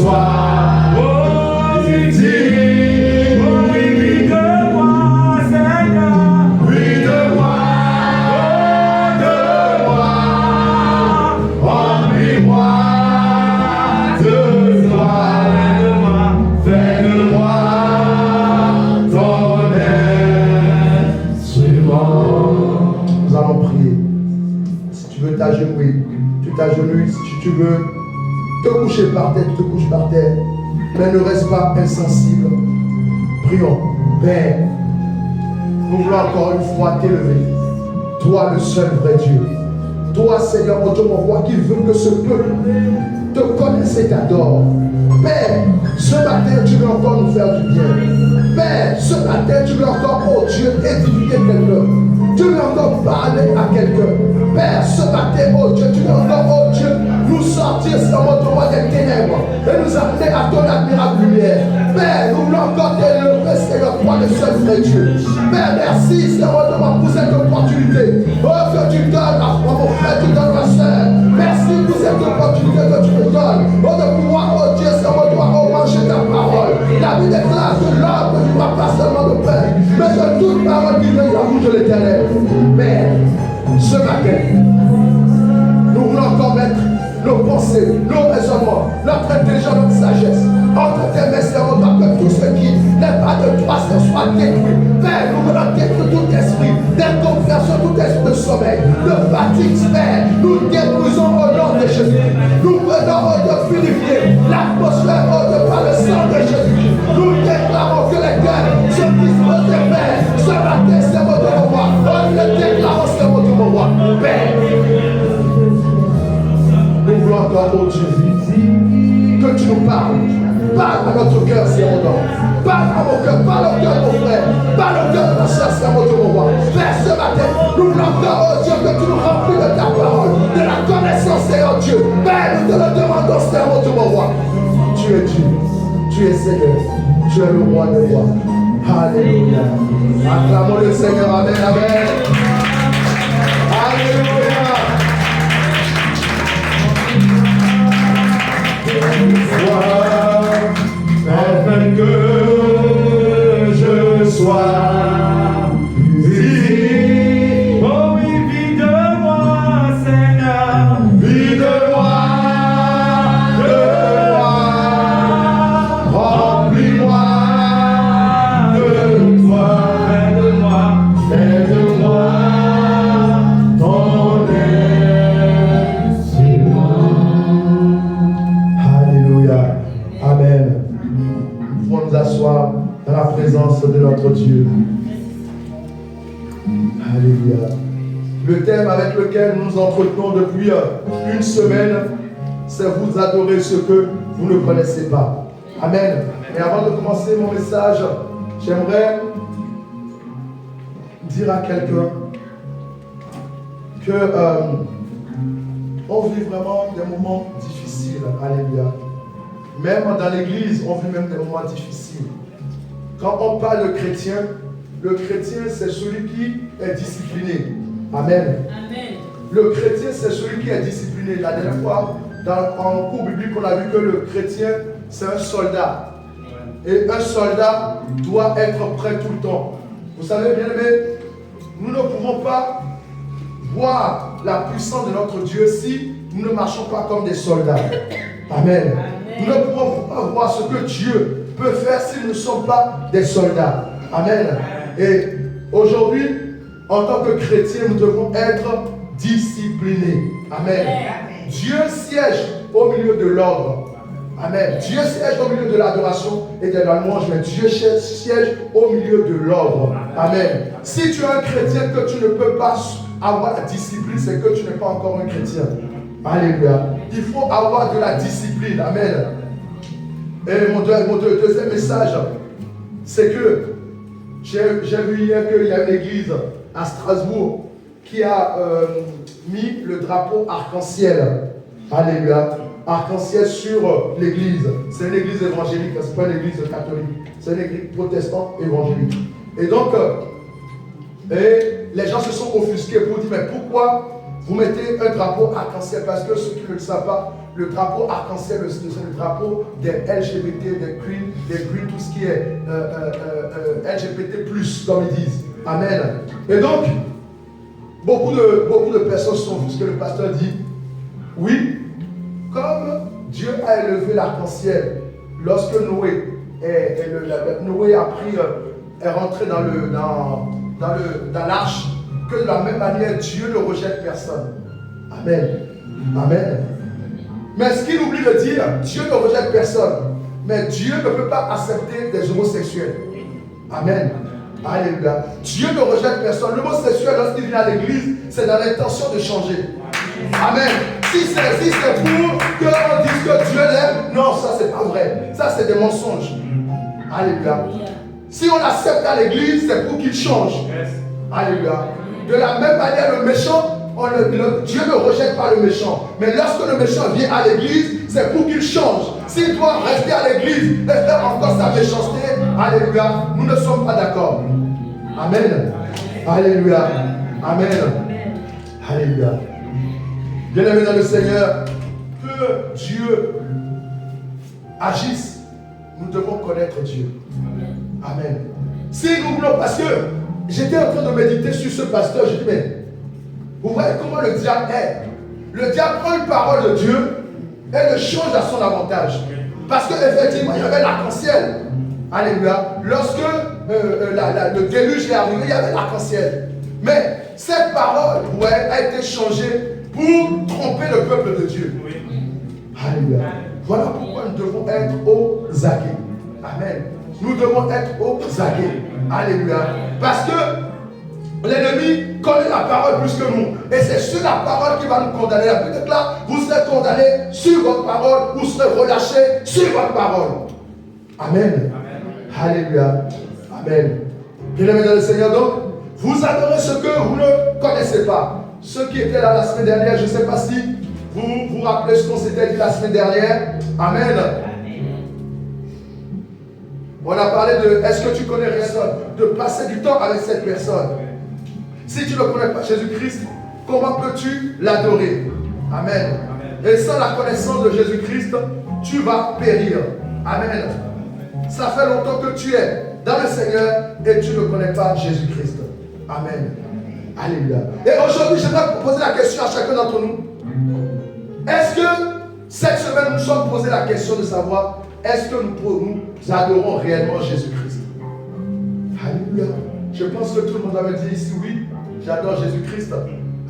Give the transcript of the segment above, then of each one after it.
soir. Oh, tu dis, oh, oui de moi, Seigneur. Oui de moi, remplis-moi de toi. Fais de moi ton instrument. Nous allons prier. Si tu veux t'agenouiller, tu t'agenouilles. Si tu veux te coucher par terre, tu te couches par terre. Mais ne reste pas insensible. Prions. Père, nous voulons encore une fois t'élever. Toi, le seul vrai Dieu. Toi, Seigneur, mon Dieu, mon roi, qui veut que ce peuple te connaisse et t'adore. Père, ce matin, tu veux encore nous faire du bien. Père, ce matin, tu veux encore, oh Dieu, édifier quelqu'un. Tu veux encore parler à quelqu'un. Père, ce matin, oh Dieu, tu veux encore, oh Dieu, nous sortir, Seigneur, mon roi, des ténèbres et nous amener à ton admirable lumière. Père, nous voulons encore t'élever, Seigneur, toi, le seul vrai Dieu. Père, merci, Seigneur, mon roi, pour cette opportunité. Oh, que tu donnes à mon frère, tu donnes ma soeur. Merci pour cette opportunité que tu me donnes. Oh, de pouvoir, oh Dieu, Seigneur, mon roi, oh, manger ta parole. La vie déclare que l'homme ne vivra pas seulement de pain, mais de toute parole qui vient de la bouche de l'Éternel. Père, ce matin, nous voulons encore mettre nos pensées, nos raisonnements, notre intelligence, notre sagesse entre tes mains, Seigneur, que tout ce qui n'est pas de toi soit détruit. Père, nous voulons détruire tout esprit d'inconversion, tout esprit de sommeil, de fatigue, Père. Nous détruisons au nom de Jésus. Nous prenons au de purifier l'atmosphère par le sang de Jésus. Nous déclarons que les cœurs se disposent de Père. Ce matin, c'est votre roi. On le déclarons, c'est votre roi. Père, nous voulons encore, oh Dieu, que tu nous parles. Parle à notre cœur, Seigneur, mon Dieu. Parle à mon cœur, parle au cœur de mon frère. Parle au cœur de ma soeur, Seigneur, mon Dieu, mon roi. Père, ce matin, nous voulons encore, oh Dieu, que tu nous remplis de ta parole, de la connaissance, Seigneur Dieu. Père, nous te le demandons, Seigneur, mon Dieu, mon roi. Tu es Dieu, tu es Seigneur, tu es le roi des rois. Alléluia. Acclamons le Seigneur, amen, amen. Alléluia. Afin que je sois ici. Oh oui, vis de moi, Seigneur. Vis de moi, remplis-moi de toi. Fais de moi ton instrument. Alléluia. Amen. Nous pouvons nous asseoir dans la présence de notre Dieu. Alléluia. Le thème avec lequel nous nous entretenons depuis une semaine, c'est vous adorer ce que vous ne connaissez pas. Amen. Et avant de commencer mon message, j'aimerais dire à quelqu'un que on vit vraiment des moments difficiles. Alléluia. Même dans l'église, on vit même des moments difficiles. Quand on parle de chrétien, le chrétien, c'est celui qui est discipliné. Amen. Amen. Le chrétien, c'est celui qui est discipliné. La dernière fois, en cours biblique, on a vu que le chrétien, c'est un soldat. Et un soldat doit être prêt tout le temps. Vous savez, bien aimé, nous ne pouvons pas voir la puissance de notre Dieu si nous ne marchons pas comme des soldats. Amen. Nous ne pouvons pas voir ce que Dieu peut faire si nous ne sommes pas des soldats. Amen. Et aujourd'hui, en tant que chrétiens, nous devons être disciplinés. Amen. Dieu siège au milieu de l'ordre. Amen. Dieu siège au milieu de l'adoration et de la louange, mais Dieu siège au milieu de l'ordre. Amen. Si tu es un chrétien que tu ne peux pas avoir la discipline, c'est que tu n'es pas encore un chrétien. Alléluia. Il faut avoir de la discipline. Amen. Et mon deuxième message, c'est que j'ai vu hier qu'il y a une église à Strasbourg qui a mis le drapeau arc-en-ciel. Alléluia. Arc-en-ciel sur l'église. C'est une église évangélique, ce n'est pas une église catholique. C'est une église protestante évangélique. Et donc, les gens se sont offusqués pour dire, mais pourquoi vous mettez un drapeau arc-en-ciel? Parce que ceux qui ne le savent pas, le drapeau arc-en-ciel, le drapeau des LGBT, des green, tout ce qui est LGBT+, comme ils disent. Amen. Et donc, beaucoup de personnes sont ce que le pasteur dit. Oui, comme Dieu a élevé l'arc-en-ciel, lorsque Noé est rentré dans l'arche, que de la même manière, Dieu ne rejette personne. Amen. Amen. Mais ce qu'il oublie de dire, Dieu ne rejette personne. Mais Dieu ne peut pas accepter des homosexuels. Amen. Alléluia. Dieu ne rejette personne. L'homosexuel, lorsqu'il vient à l'église, c'est dans l'intention de changer. Amen. Si c'est pour qu'on dise que Dieu l'aime, non, ça c'est pas vrai. Ça c'est des mensonges. Alléluia. Si on l'accepte à l'église, c'est pour qu'il change. Alléluia. De la même manière, le méchant, Dieu ne rejette pas le méchant. Mais lorsque le méchant vient à l'église, c'est pour qu'il change. S'il doit rester à l'église et faire encore sa méchanceté, alléluia, nous ne sommes pas d'accord. Amen. Alléluia. Amen. Alléluia. Bien-aimés dans le Seigneur, que Dieu agisse, nous devons connaître Dieu. Amen. Si nous voulons, parce que j'étais en train de méditer sur ce pasteur, je dis, mais vous voyez comment le diable est. Le diable prend une parole de Dieu et le change à son avantage. Parce qu'effectivement, il y avait l'arc-en-ciel. Alléluia. Lorsque le déluge est arrivé, il y avait l'arc-en-ciel. Mais cette parole a été changée pour tromper le peuple de Dieu. Alléluia. Voilà pourquoi nous devons être aux aguets. Amen. Nous devons être aux aguets. Alléluia. Parce que l'ennemi connaît la parole plus que nous. Et c'est sur la parole qui va nous condamner. Peut-être là, vous serez condamné sur votre parole, vous serez relâché sur votre parole. Amen. Alléluia. Amen. Bien-aimés dans le Seigneur, donc, vous adorez ce que vous ne connaissez pas. Ceux qui étaient là la semaine dernière, je ne sais pas si vous vous rappelez ce qu'on s'était dit la semaine dernière. Amen. On a parlé de est-ce que tu connais personne, de passer du temps avec cette personne. Si tu ne connais pas Jésus-Christ, comment peux-tu l'adorer? Amen. Et sans la connaissance de Jésus-Christ, tu vas périr. Amen. Ça fait longtemps que tu es dans le Seigneur et tu ne connais pas Jésus-Christ. Amen. Alléluia. Et aujourd'hui, j'aimerais poser la question à chacun d'entre nous. Est-ce que cette semaine, nous nous sommes posé la question de savoir est-ce que nous adorons réellement Jésus-Christ? Alléluia. Je pense que tout le monde avait dit ici oui, j'adore Jésus-Christ.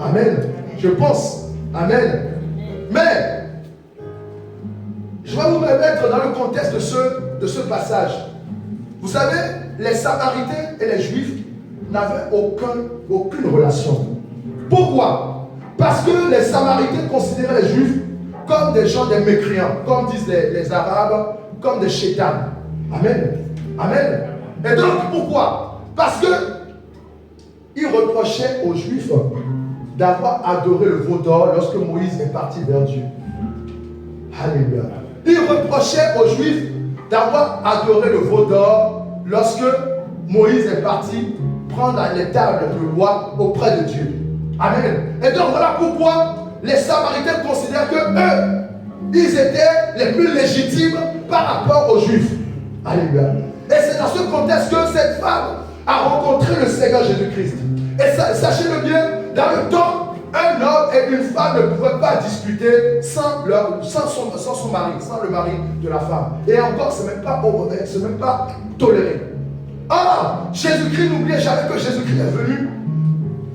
Amen. Je pense. Amen. Mais, je vais vous mettre dans le contexte de ce passage. Vous savez, les Samaritains et les Juifs n'avaient aucune relation. Pourquoi? Parce que les Samaritains considéraient les Juifs comme des gens, des mécréants, comme disent les Arabes, comme des chétans. Amen. Amen. Et donc, pourquoi? Parce que ils reprochaient aux Juifs d'avoir adoré le veau d'or lorsque Moïse est parti vers Dieu. Alléluia. Ils reprochaient aux Juifs d'avoir adoré le veau d'or lorsque Moïse est parti prendre les tables de loi auprès de Dieu. Amen. Et donc voilà pourquoi les Samaritains considèrent que eux, ils étaient les plus légitimes par rapport aux Juifs. Alléluia. Et c'est dans ce contexte que cette femme a rencontré le Seigneur Jésus-Christ. Et sachez-le bien, dans le temps, un homme et une femme ne pouvaient pas discuter sans son mari, sans le mari de la femme. Et encore, ce n'est même pas toléré. Or, Jésus-Christ, n'oubliez jamais que Jésus-Christ est venu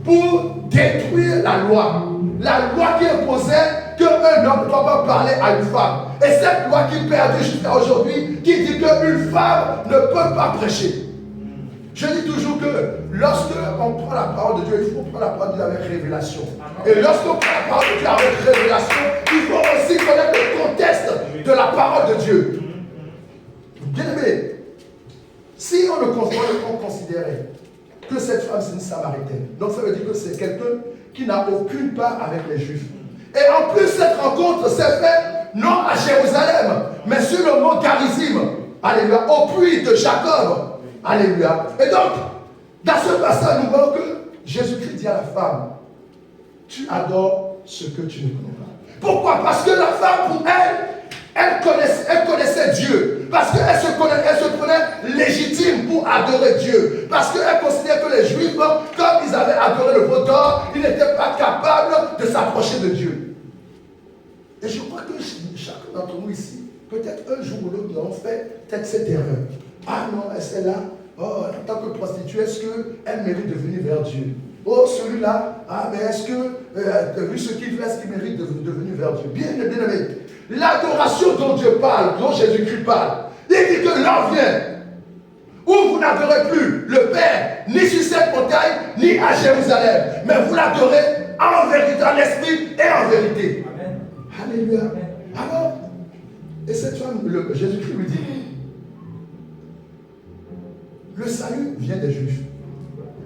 pour détruire la loi. La loi qui imposait qu'un homme ne doit pas parler à une femme. Et cette loi qui perdure jusqu'à aujourd'hui, qui dit qu'une femme ne peut pas prêcher. Je dis toujours que lorsque on prend la parole de Dieu, il faut prendre la parole de Dieu avec révélation. Et lorsqu'on prend la parole de Dieu avec révélation, il faut aussi connaître le contexte de la parole de Dieu. Bien aimé, si on considérait que cette femme c'est une Samaritaine, donc ça veut dire que c'est quelqu'un qui n'a aucune part avec les Juifs. Et en plus, cette rencontre s'est faite non à Jérusalem, mais sur le mont Garizim. Alléluia, au puits de Jacob. Alléluia. Et donc, dans ce passage, nous voyons que Jésus-Christ dit à la femme, tu adores ce que tu ne connais pas. Pourquoi? Parce que la femme, pour elle connaissait Dieu. Parce qu'elle se prenait légitime pour adorer Dieu. Parce qu'elle considérait que les Juifs, comme ils avaient adoré le veau d'or, ils n'étaient pas capables de s'approcher de Dieu. Et je crois que chacun d'entre nous ici, peut-être un jour ou l'autre, nous avons fait peut-être cette erreur. Ah non, elle est là. Oh, en tant que prostituée, est-ce qu'elle mérite de venir vers Dieu? Oh, celui-là, ah, mais est-ce que, vu ce qu'il fait, est-ce qu'il mérite de venir vers Dieu? Bien aimé, l'adoration dont Dieu parle, dont Jésus-Christ parle, il dit que l'heure vient où vous n'adorez plus le Père, ni sur cette montagne, ni à Jérusalem, mais vous l'adorez en vérité, en esprit et en vérité. Amen. Alléluia. Alors, et cette femme, Jésus-Christ lui dit, le salut vient des Juifs.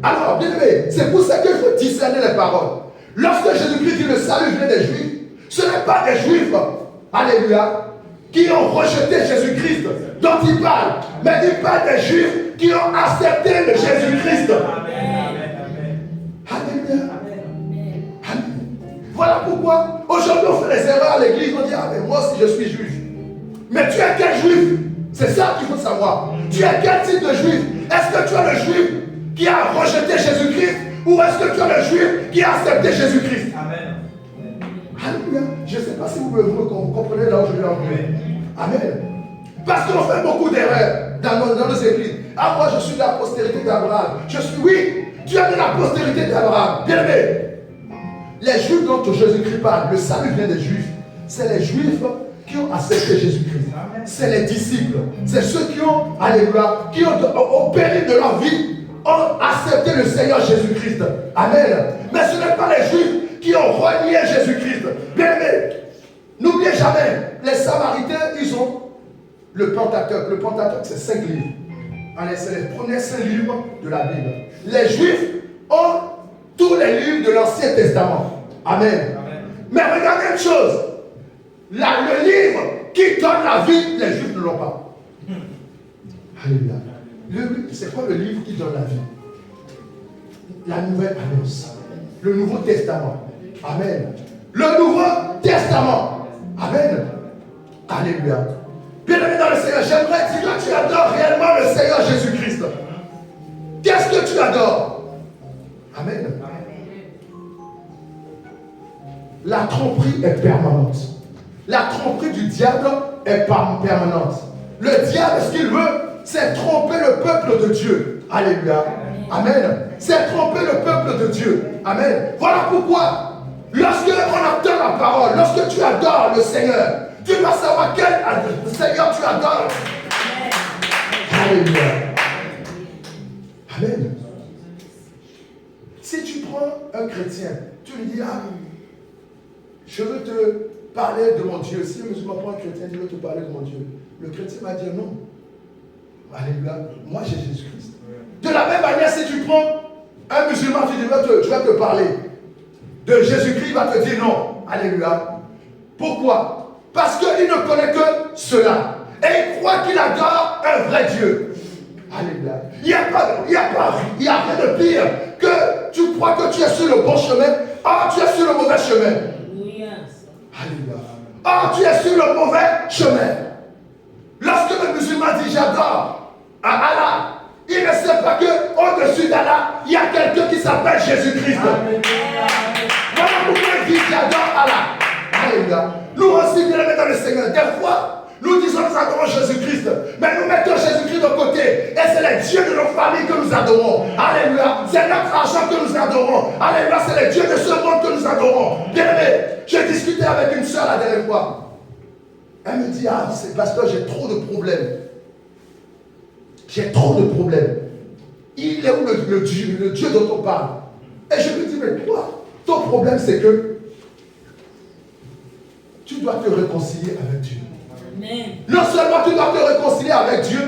Alors, bien aimé, c'est pour ça qu'il faut discerner les paroles. Lorsque Jésus-Christ dit le salut vient des Juifs, ce n'est pas des Juifs, alléluia, qui ont rejeté Jésus-Christ dont il parle, mais il parle des Juifs qui ont accepté le Jésus-Christ. Alléluia. Voilà pourquoi aujourd'hui on fait des erreurs à l'église, on dit ah mais moi aussi je suis juif. Mais tu es quel juif? C'est ça qu'il faut savoir. Tu es quel type de juif? Est-ce que tu es le juif qui a rejeté Jésus-Christ ou est-ce que tu es le juif qui a accepté Jésus-Christ? Amen. Alléluia. Je ne sais pas si vous comprenez là où je vais en venir. Amen. Parce qu'on fait beaucoup d'erreurs dans nos églises. Ah moi je suis de la postérité d'Abraham. Je suis, oui, tu es de la postérité d'Abraham. Bien aimé. Les Juifs dont Jésus-Christ parle, le salut vient des Juifs. C'est les Juifs qui ont accepté Jésus-Christ. C'est les disciples. C'est ceux qui ont, alléluia, qui ont, au péril de leur vie, ont accepté le Seigneur Jésus-Christ. Amen. Mais ce n'est pas les Juifs qui ont renié Jésus-Christ. Bien aimé, n'oubliez jamais, les Samaritains, ils ont le Pentateuque. Le Pentateuque, c'est 5 livres. Allez, c'est les premiers 5 livres de la Bible. Les Juifs ont tous les livres de l'Ancien Testament. Amen. Amen. Mais regardez une chose. Le livre qui donne la vie, les Juifs ne l'ont pas. Alléluia. C'est quoi le livre qui donne la vie? La Nouvelle Alliance. Le Nouveau Testament. Amen. Le Nouveau Testament. Amen. Alléluia. Bien-aimé dans le Seigneur, j'aimerais dire que tu adores réellement le Seigneur Jésus-Christ. Qu'est-ce que tu adores? Amen. La tromperie est permanente. La tromperie du diable est permanente. Le diable, ce qu'il veut, c'est tromper le peuple de Dieu. Alléluia. Amen. C'est tromper le peuple de Dieu. Amen. Voilà pourquoi, lorsque on entend la parole, lorsque tu adores le Seigneur, tu vas savoir quel Seigneur tu adores. Alléluia. Amen. Si tu prends un chrétien, tu lui dis, ah, je veux te parler de mon Dieu. Si le musulman prend un chrétien, il veut te parler de mon Dieu. Le chrétien va dire non. Alléluia. Moi j'ai Jésus-Christ. De la même manière, si tu prends un musulman, tu dis, je vais te parler de Jésus-Christ, il va te dire non. Alléluia. Pourquoi? Parce qu'il ne connaît que cela. Et il croit qu'il adore un vrai Dieu. Alléluia. Il n'y a rien de pire que tu crois que tu es sur le bon chemin. Ah, tu es sur le mauvais chemin. Alléluia. Ah, tu es sur le mauvais chemin. Lorsque le musulman dit j'adore Allah, il ne sait pas qu'au-dessus d'Allah, il y a quelqu'un qui s'appelle Jésus-Christ. Voilà pourquoi il dit j'adore Allah. Alléluia. Nous aussi, bien aimés dans le Seigneur, des fois, nous disons nous adorons Jésus-Christ, mais nous mettons Jésus-Christ de côté. Et c'est les dieux de nos familles que nous adorons. Alléluia. C'est notre argent que nous adorons. Alléluia. C'est les dieux de ce monde que nous adorons. Bien aimé, j'ai discuté avec une soeur la dernière fois. Elle me dit, ah, c'est pasteur, j'ai trop de problèmes. J'ai trop de problèmes. Il est où le Dieu dont on parle? Et je lui dis, mais toi, ton problème c'est que tu dois te réconcilier avec Dieu. Amen. Non seulement tu dois te réconcilier avec Dieu,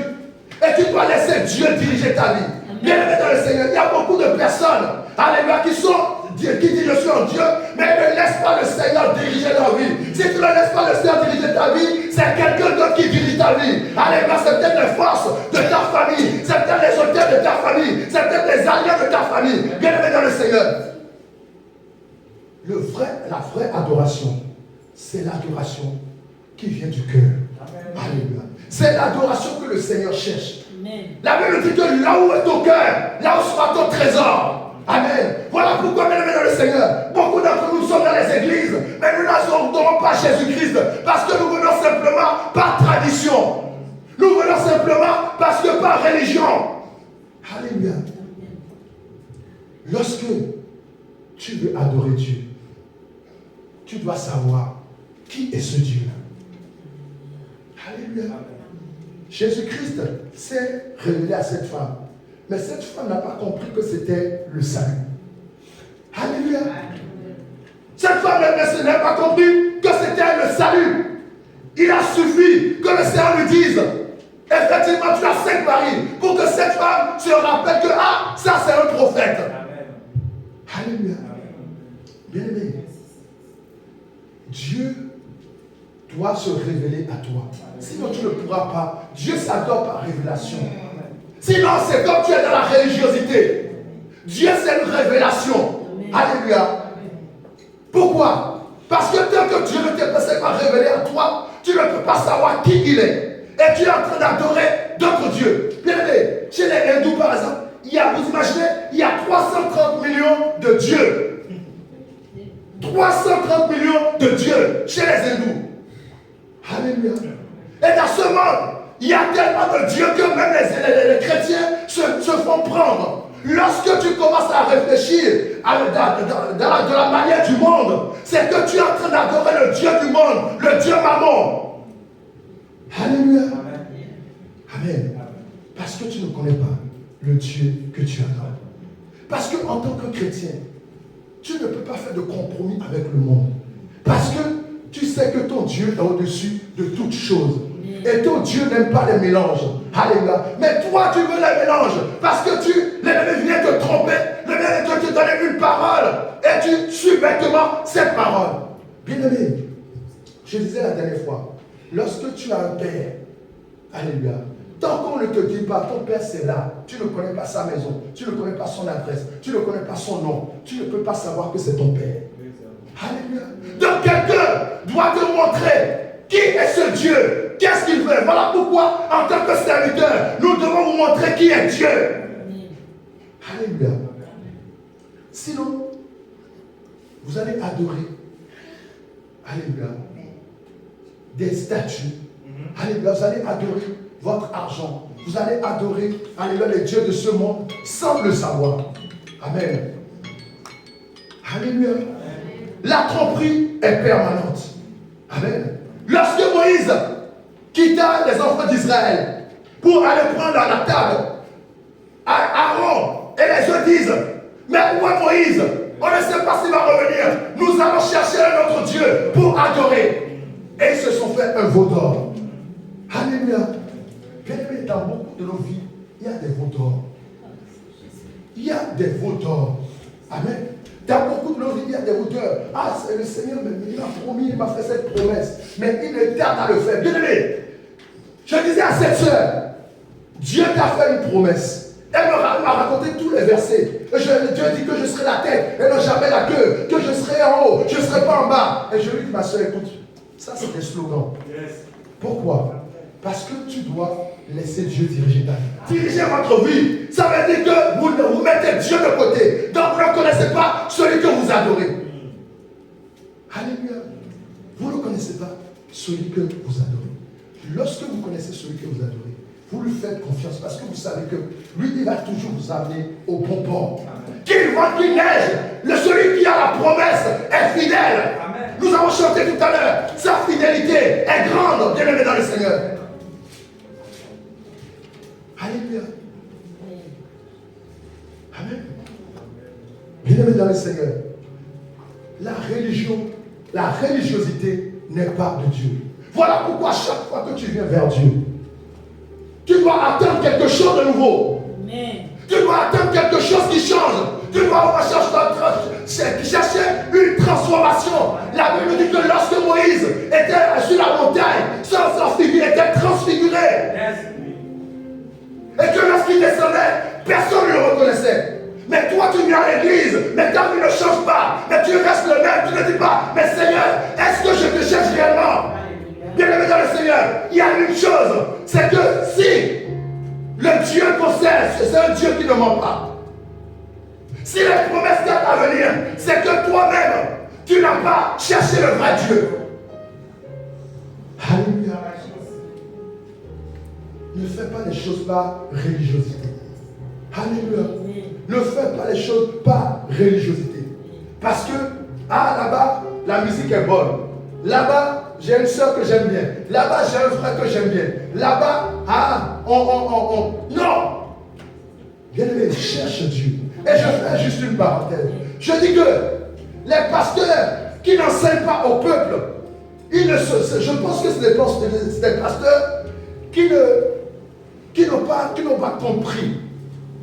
et tu dois laisser Dieu diriger ta vie. Bien aimé dans le Seigneur, il y a beaucoup de personnes, alléluia, qui disent je suis en Dieu, mais ne laissent pas le Seigneur diriger leur vie. Si tu ne laisses pas le Seigneur diriger ta vie, c'est quelqu'un d'autre qui dirige ta vie. Alléluia, c'est peut-être les forces de ta famille, c'est peut-être les auteurs de ta famille, c'est peut-être les alliés de ta famille. Bien aimé dans le Seigneur. La vraie adoration, c'est l'adoration qui vient du cœur. Alléluia. C'est l'adoration que le Seigneur cherche. Amen. La Bible dit que là où est ton cœur, là où sera ton trésor. Amen. Voilà pourquoi, bien aimés dans le Seigneur, beaucoup d'entre nous sommes dans les églises, mais nous n'adorons pas Jésus-Christ parce que nous venons simplement par tradition. Nous venons simplement parce que par religion. Alléluia. Lorsque tu veux adorer Dieu, tu dois savoir qui est ce Dieu-là. Alléluia. Jésus-Christ s'est révélé à cette femme. Mais cette femme n'a pas compris que c'était le salut. Alléluia. Cette femme n'a pas compris que c'était le salut. Il a suffi que le Seigneur lui dise, effectivement, tu as 5 maris, pour que cette femme se rappelle que, ah, ça c'est un prophète. Amen. Alléluia. Bien-aimé, Dieu doit se révéler à toi. Sinon, tu ne pourras pas. Dieu s'adore par révélation. Sinon, c'est comme tu es dans la religiosité. Dieu, c'est une révélation. Alléluia. Pourquoi? Parce que tant que Dieu ne t'est pas révélé à toi, tu ne peux pas savoir qui il est. Et tu es en train d'adorer d'autres dieux. Bien aimé, chez les hindous, par exemple, vous imaginez, il y a 330 millions de dieux. 330 millions de dieux chez les hindous. Alléluia. Et dans ce monde, il y a tellement de dieux que même les chrétiens se font prendre. Lorsque tu commences à réfléchir de la manière du monde, c'est que tu es en train d'adorer le Dieu du monde, le Dieu Mammon. Alléluia. Amen. Parce que tu ne connais pas le Dieu que tu adores. Parce qu'en tant que chrétien, tu ne peux pas faire de compromis avec le monde. Parce que tu sais que ton Dieu est au-dessus de toutes choses. Et ton Dieu n'aime pas les mélanges. Alléluia. Mais toi, tu veux les mélanges. Parce que l'ennemi vient te tromper. L'ennemi vient te donner une parole. Et tu suis bêtement cette parole. Bien-aimé, je disais la dernière fois, lorsque tu as un père, alléluia, tant qu'on ne te dit pas, ton père c'est là, tu ne connais pas sa maison, tu ne connais pas son adresse, tu ne connais pas son nom, tu ne peux pas savoir que c'est ton père. Alléluia. Donc quelqu'un doit te montrer qui est ce Dieu, qu'est-ce qu'il veut. Voilà pourquoi, en tant que serviteur, nous devons vous montrer qui est Dieu. Alléluia. Sinon, vous allez adorer, alléluia, des statues. Alléluia, vous allez adorer votre argent. Vous allez adorer, alléluia, les dieux de ce monde sans le savoir. Amen. Alléluia. La tromperie est permanente. Amen. Lorsque Moïse quitta les enfants d'Israël pour aller prendre la table, Aaron et les autres disent, mais où est Moïse? On ne sait pas s'il va revenir. Nous allons chercher notre Dieu pour adorer. Et ils se sont fait un veau d'or. Alléluia. Bien aimé, dans beaucoup de nos vies, il y a des veaux d'or. Il y a des veaux d'or. Amen. Dans beaucoup de nos vies, il y a des veaux d'or. Ah, c'est le Seigneur, il m'a promis, il m'a fait cette promesse. Mais il est tard à le faire. Bien aimé, je disais à cette soeur, Dieu t'a fait une promesse. Elle m'a raconté tous les versets. Et Dieu dit que je serai la tête et non jamais la queue. Que je serai en haut, je ne serai pas en bas. Et je lui dis, ma soeur, écoute, ça c'est des slogans. Yes. Pourquoi? Parce que tu dois laisser Dieu diriger ta vie. Diriger votre vie, ça veut dire que vous mettez Dieu de côté. Donc vous ne connaissez pas celui que vous adorez. Alléluia. Vous ne connaissez pas celui que vous adorez. Lorsque vous connaissez celui que vous adorez, vous lui faites confiance parce que vous savez que lui, il va toujours vous amener au bon port. Qu'il vente, qu'il neige, celui qui a la promesse est fidèle. Amen. Nous avons chanté tout à l'heure, sa fidélité est grande, bien aimé dans le Seigneur. Alléluia. Amen. Bien aimé dans le Seigneur, la religiosité n'est pas de Dieu. Voilà pourquoi chaque fois que tu viens vers Dieu, tu dois attendre quelque chose de nouveau. Amen. Tu dois attendre quelque chose qui change. Tu dois chercher une transformation. La Bible dit que lorsque Moïse était sur la montagne, son figure était transfiguré. Yes. Et que lorsqu'il descendait, personne ne le reconnaissait. Mais toi, tu viens à l'église, mais ta vie ne change pas. Mais tu restes le même, tu ne dis pas, mais Seigneur, est-ce que je te cherche réellement? Bien-aimé dans le Seigneur, il y a une chose, c'est que si le Dieu qu'on sert, c'est un Dieu qui ne ment pas. Si les promesses tardent à venir, c'est que toi-même, tu n'as pas cherché le vrai Dieu. Alléluia. Ne fais pas les choses par religiosité. Alléluia. Ne fais pas les choses par religiosité. Parce que, là-bas, la musique est bonne. Là-bas, j'ai une soeur que j'aime bien. Là-bas, j'ai un frère que j'aime bien. Là-bas, Non! Bien-aimé, cherche Dieu. Et je fais juste une parenthèse. Je dis que les pasteurs qui n'enseignent pas au peuple, je pense que c'est des pasteurs qui n'ont pas compris.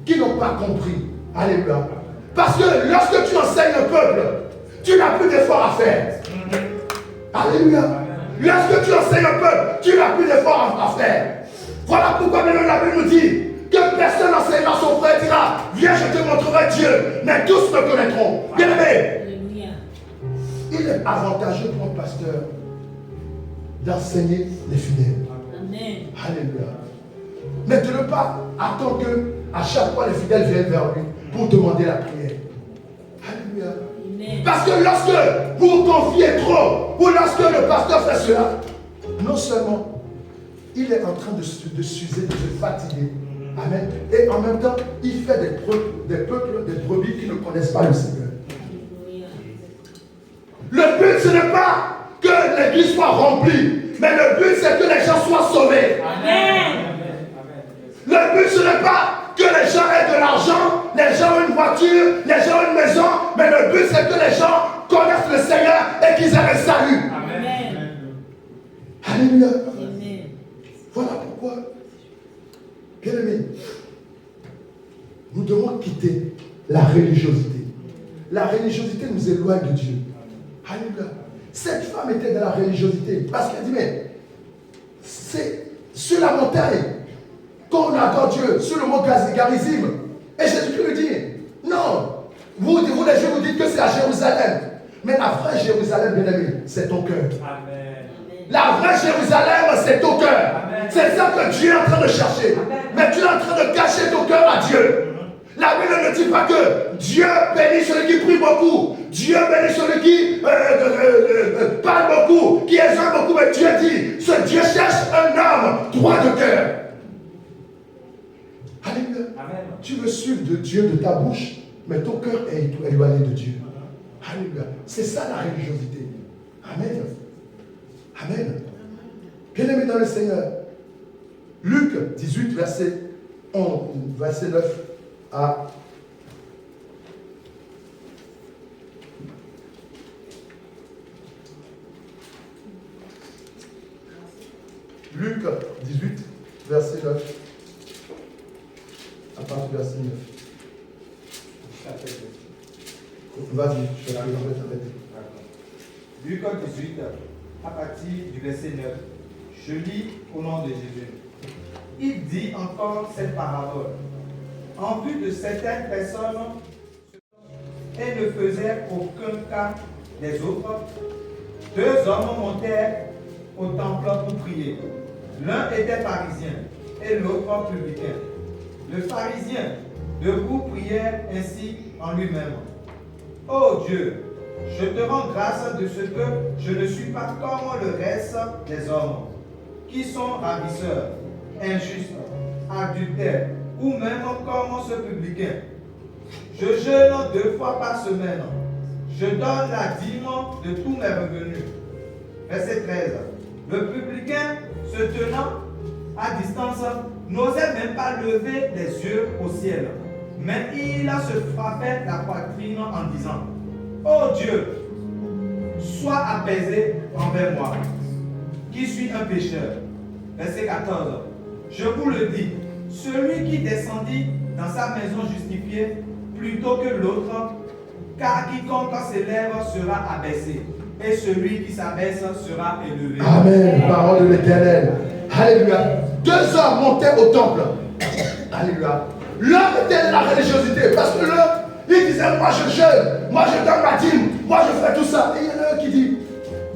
Qui n'ont pas compris. Alléluia. Parce que lorsque tu enseignes au peuple, tu n'as plus d'efforts à faire. Alléluia. Lorsque tu enseignes au peuple, tu n'as plus d'efforts à faire. Voilà pourquoi maintenant la Bible nous dit que personne n'enseignera son frère et dira, viens, je te montrerai Dieu. Mais tous me connaîtront. Bien aimé. Il est avantageux pour un pasteur d'enseigner les fidèles. Amen. Alléluia. Mais de ne pas attendre que à chaque fois les fidèles viennent vers lui pour demander la prière. Alléluia. Amen. Parce que lorsque vous confiez trop, ou lorsque le pasteur fait cela, non seulement il est en train de s'user, de se fatiguer. Amen. Et en même temps, il fait des peuples, des brebis qui ne connaissent pas le Seigneur. Le but, ce n'est pas que l'église soit remplie, mais le but, c'est que les gens soient sauvés. Amen. Le but, ce n'est pas que les gens aient de l'argent, les gens ont une voiture, les gens ont une maison, mais le but, c'est que les gens connaissent le Seigneur et qu'ils aient le salut. Amen. Alléluia. Amen. Voilà pourquoi, bien aimé, nous devons quitter la religiosité. La religiosité nous éloigne de Dieu. Alléluia. Cette femme était dans la religiosité parce qu'elle dit, mais c'est sur la montagne qu'on adore Dieu, sur le mont Garizim. Et Jésus-Christ lui dit, non, vous les Juifs, vous dites que c'est à Jérusalem. Mais la vraie Jérusalem, bien aimé, c'est ton cœur. Amen. La vraie Jérusalem, c'est ton cœur. C'est ça que Dieu est en train de chercher. Amen. Mais tu es en train de cacher ton cœur à Dieu. La Bible ne dit pas que Dieu bénit celui qui prie beaucoup. Dieu bénit celui qui parle beaucoup, qui exhorte beaucoup. Mais Dieu dit, ce Dieu cherche un homme droit de cœur. Alléluia. Amen. Tu veux suivre de Dieu de ta bouche, mais ton cœur est éloigné de Dieu. Alléluia. C'est ça la religiosité. Amen. Amen. Bien-aimé dans le Seigneur. Luc 18, verset 9 à Luc 18, verset 9. À partir du verset 9. Vas-y, je vais t'arrêter. Luc 18, à partir du verset 9. Je lis au nom de Jésus. Il dit encore cette parabole. En vue de certaines personnes, et ne faisait aucun cas des autres, deux hommes montèrent au temple pour prier. L'un était pharisien et l'autre publicain. Le pharisien, debout, priait ainsi en lui-même. Ô Dieu, je te rends grâce de ce que je ne suis pas comme le reste des hommes, qui sont ravisseurs, injustes, adultères, ou même comme ce publicain. Je jeûne 2 fois par semaine. Je donne la dîme de tous mes revenus. Verset 13. Le publicain, se tenant à distance, n'osait même pas lever les yeux au ciel. Mais il se frappait la poitrine en disant, ô Dieu, sois apaisé envers moi, qui suis un pécheur. Verset 14. Je vous le dis, celui qui descendit dans sa maison justifié plutôt que l'autre, car quiconque s'élève sera abaissé, et celui qui s'abaisse sera élevé. Amen. Parole de l'Éternel. Alléluia. 2 hommes montaient au temple. Alléluia. L'un était de la religiosité. Parce que l'un, il disait, moi je jeûne, moi je donne ma dîme, moi je fais tout ça. Et il y en a un qui dit,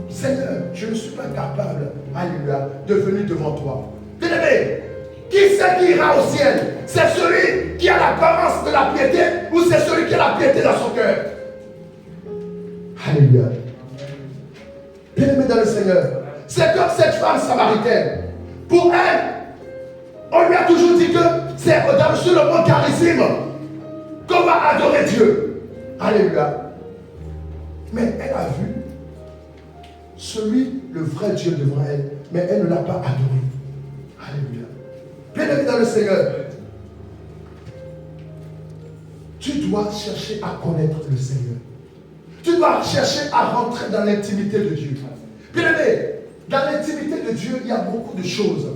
Seigneur, je ne suis pas capable, alléluia, de venir devant toi. Bien-aimé, qui c'est qui ira au ciel? C'est celui qui a l'apparence de la piété ou c'est celui qui a la piété dans son cœur? Alléluia. Bien-aimé dans le Seigneur, c'est comme cette femme samaritaine. Pour elle, on lui a toujours dit que c'est sur le mont Charisme qu'on va adorer Dieu. Alléluia. Mais elle a vu celui, le vrai Dieu devant elle, mais elle ne l'a pas adoré. Alléluia. Bien-aimé dans le Seigneur, tu dois chercher à connaître le Seigneur. Tu dois chercher à rentrer dans l'intimité de Dieu. Bien-aimé, dans l'intimité de Dieu, il y a beaucoup de choses.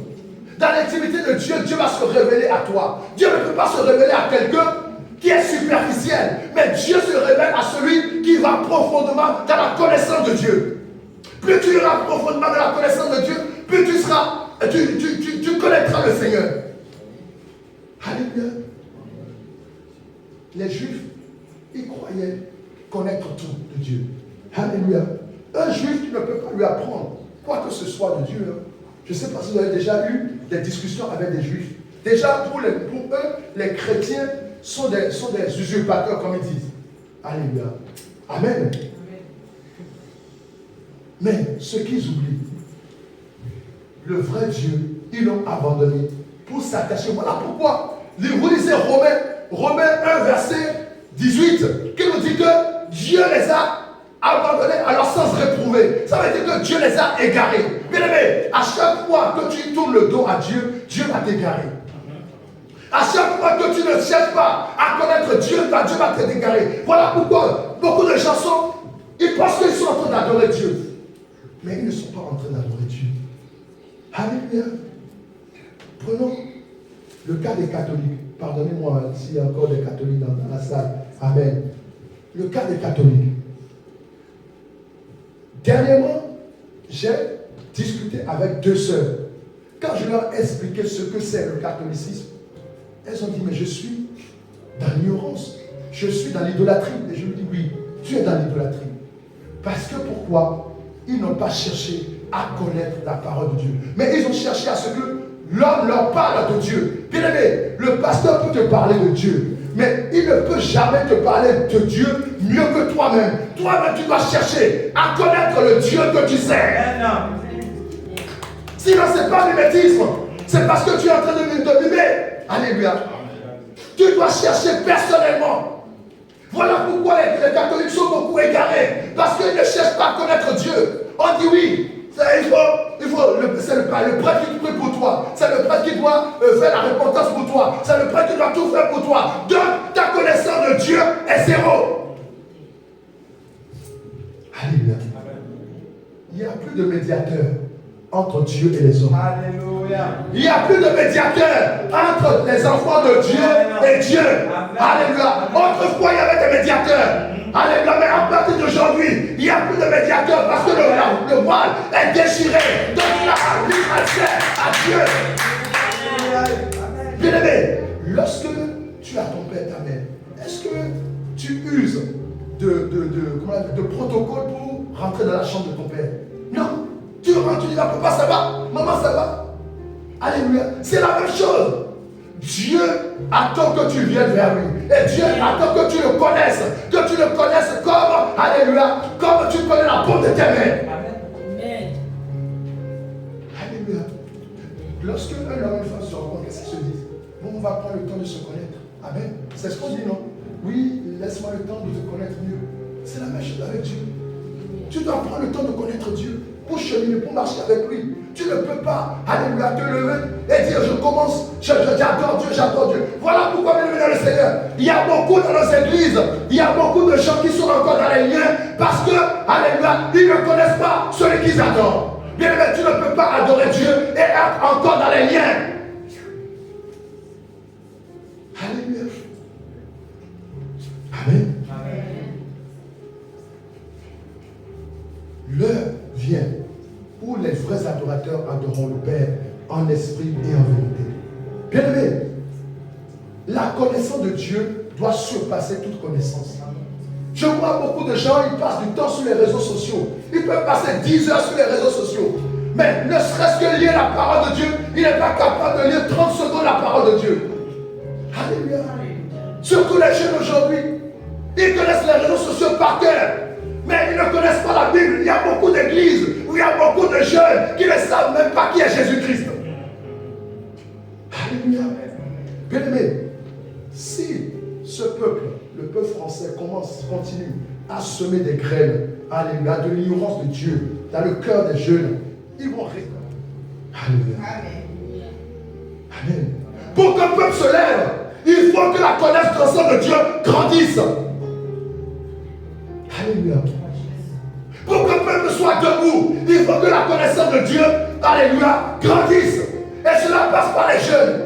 Dans l'intimité de Dieu, Dieu va se révéler à toi. Dieu ne peut pas se révéler à quelqu'un qui est superficiel, mais Dieu se révèle à celui qui va profondément dans la connaissance de Dieu. Plus tu iras profondément dans la connaissance de Dieu, plus tu connaîtras le Seigneur. Alléluia. Les Juifs, ils croyaient connaître tout de Dieu. Alléluia. Un Juif, tu ne peux pas lui apprendre quoi que ce soit de Dieu. Je ne sais pas si vous avez déjà eu des discussions avec des Juifs. Déjà, pour eux, les chrétiens sont des usurpateurs, comme ils disent. Alléluia. Amen. Mais ce qu'ils oublient, le vrai Dieu, ils l'ont abandonné pour s'attacher. Voilà pourquoi vous lisez Romains 1, verset 18, qui nous dit que Dieu les a abandonnés à leur sens réprouvé. Ça veut dire que Dieu les a égarés. Bien aimé, à chaque fois que tu tournes le dos à Dieu, Dieu va t'égarer. À chaque fois que tu ne cherches pas à connaître Dieu, Dieu va t'égarer. Voilà pourquoi beaucoup de gens ils pensent qu'ils sont en train d'adorer Dieu. Mais ils ne sont pas en train d'adorer Dieu. Alléluia. Prenons le cas des catholiques. Pardonnez-moi s'il y a encore des catholiques dans la salle. Amen. Le cas des catholiques. Dernièrement, j'ai discuté avec deux sœurs. Quand je leur ai expliqué ce que c'est le catholicisme, elles ont dit, mais je suis dans l'ignorance. Je suis dans l'idolâtrie. Et je lui dis, oui, tu es dans l'idolâtrie. Parce que pourquoi? Ils n'ont pas cherché à connaître la parole de Dieu. Mais ils ont cherché à ce que l'homme leur parle de Dieu. Bien aimé, le pasteur peut te parler de Dieu. Mais il ne peut jamais te parler de Dieu mieux que toi-même. Toi-même, tu dois chercher à connaître le Dieu que tu sais. Sinon, ce n'est pas mimétisme. C'est parce que tu es en train de mimer. Alléluia. Tu dois chercher personnellement. Voilà pourquoi les catholiques sont beaucoup égarés. Parce qu'ils ne cherchent pas à connaître Dieu. On dit oui, c'est le prêtre qui prie pour toi. C'est le prêtre qui doit faire la repentance pour toi. C'est le prêtre qui doit tout faire pour toi. Donc ta connaissance de Dieu est zéro. Alléluia. Il n'y a plus de médiateur entre Dieu et les hommes. Alléluia. Il n'y a plus de médiateur entre les enfants de Dieu et Dieu. Alléluia. Autrefois, il y avait des médiateurs. Alléluia. Mais à partir d'aujourd'hui, il n'y a plus de médiateur parce que le voile est déchiré. Donc il a libre accès à Dieu. Bien-aimé, lorsque tu as ton père, ta mère, est-ce que tu uses de protocole pour rentrer dans la chambre de ton père? Non. Tu rentres, tu dis, papa, ça va? Maman, ça va? Alléluia. C'est la même chose. Dieu attend que tu viennes vers lui. Et Dieu attend que tu le connaisses. Que tu le connaisses comme, alléluia, comme tu connais la paume de tes mains. Amen. Alléluia. Lorsque un homme et une femme se rencontrent, qu'est-ce qu'ils se disent? Bon, on va prendre le temps de se connaître. Amen. C'est ce qu'on dit, non? Oui, laisse-moi le temps de te connaître mieux. C'est la même chose avec Dieu. Tu dois prendre le temps de connaître Dieu pour cheminer, pour marcher avec lui. Tu ne peux pas, alléluia, te lever et dire je commence, j'adore Dieu, j'adore Dieu. Voilà pourquoi, bien aimé dans le Seigneur, il y a beaucoup dans nos églises, il y a beaucoup de gens qui sont encore dans les liens parce que, alléluia, ils ne connaissent pas celui qu'ils adorent. Bien aimé, tu ne peux pas adorer Dieu et être encore dans les liens. Alléluia. Amen. L'heure vient où les vrais adorateurs adoreront le Père en esprit et en vérité. Bien aimé, la connaissance de Dieu doit surpasser toute connaissance. Je vois beaucoup de gens, ils passent du temps sur les réseaux sociaux. Ils peuvent passer 10 heures sur les réseaux sociaux. Mais ne serait-ce que lire la parole de Dieu, il n'est pas capable de lire 30 secondes la parole de Dieu. Alléluia. Surtout les jeunes aujourd'hui. Ils connaissent les réseaux sociaux par cœur. Mais ils ne connaissent pas la Bible. Il y a beaucoup d'églises où il y a beaucoup de jeunes qui ne savent même pas qui est Jésus-Christ. Alléluia. Bien aimé, si ce peuple, le peuple français, continue à semer des graines, alléluia, de l'ignorance de Dieu dans le cœur des jeunes, ils vont rester. Alléluia. Amen. Pour qu'un peuple se lève, il faut que la connaissance de Dieu grandisse. Alléluia. Pour qu'un peuple soit debout, il faut que la connaissance de Dieu, alléluia, grandisse. Et cela passe par les jeunes.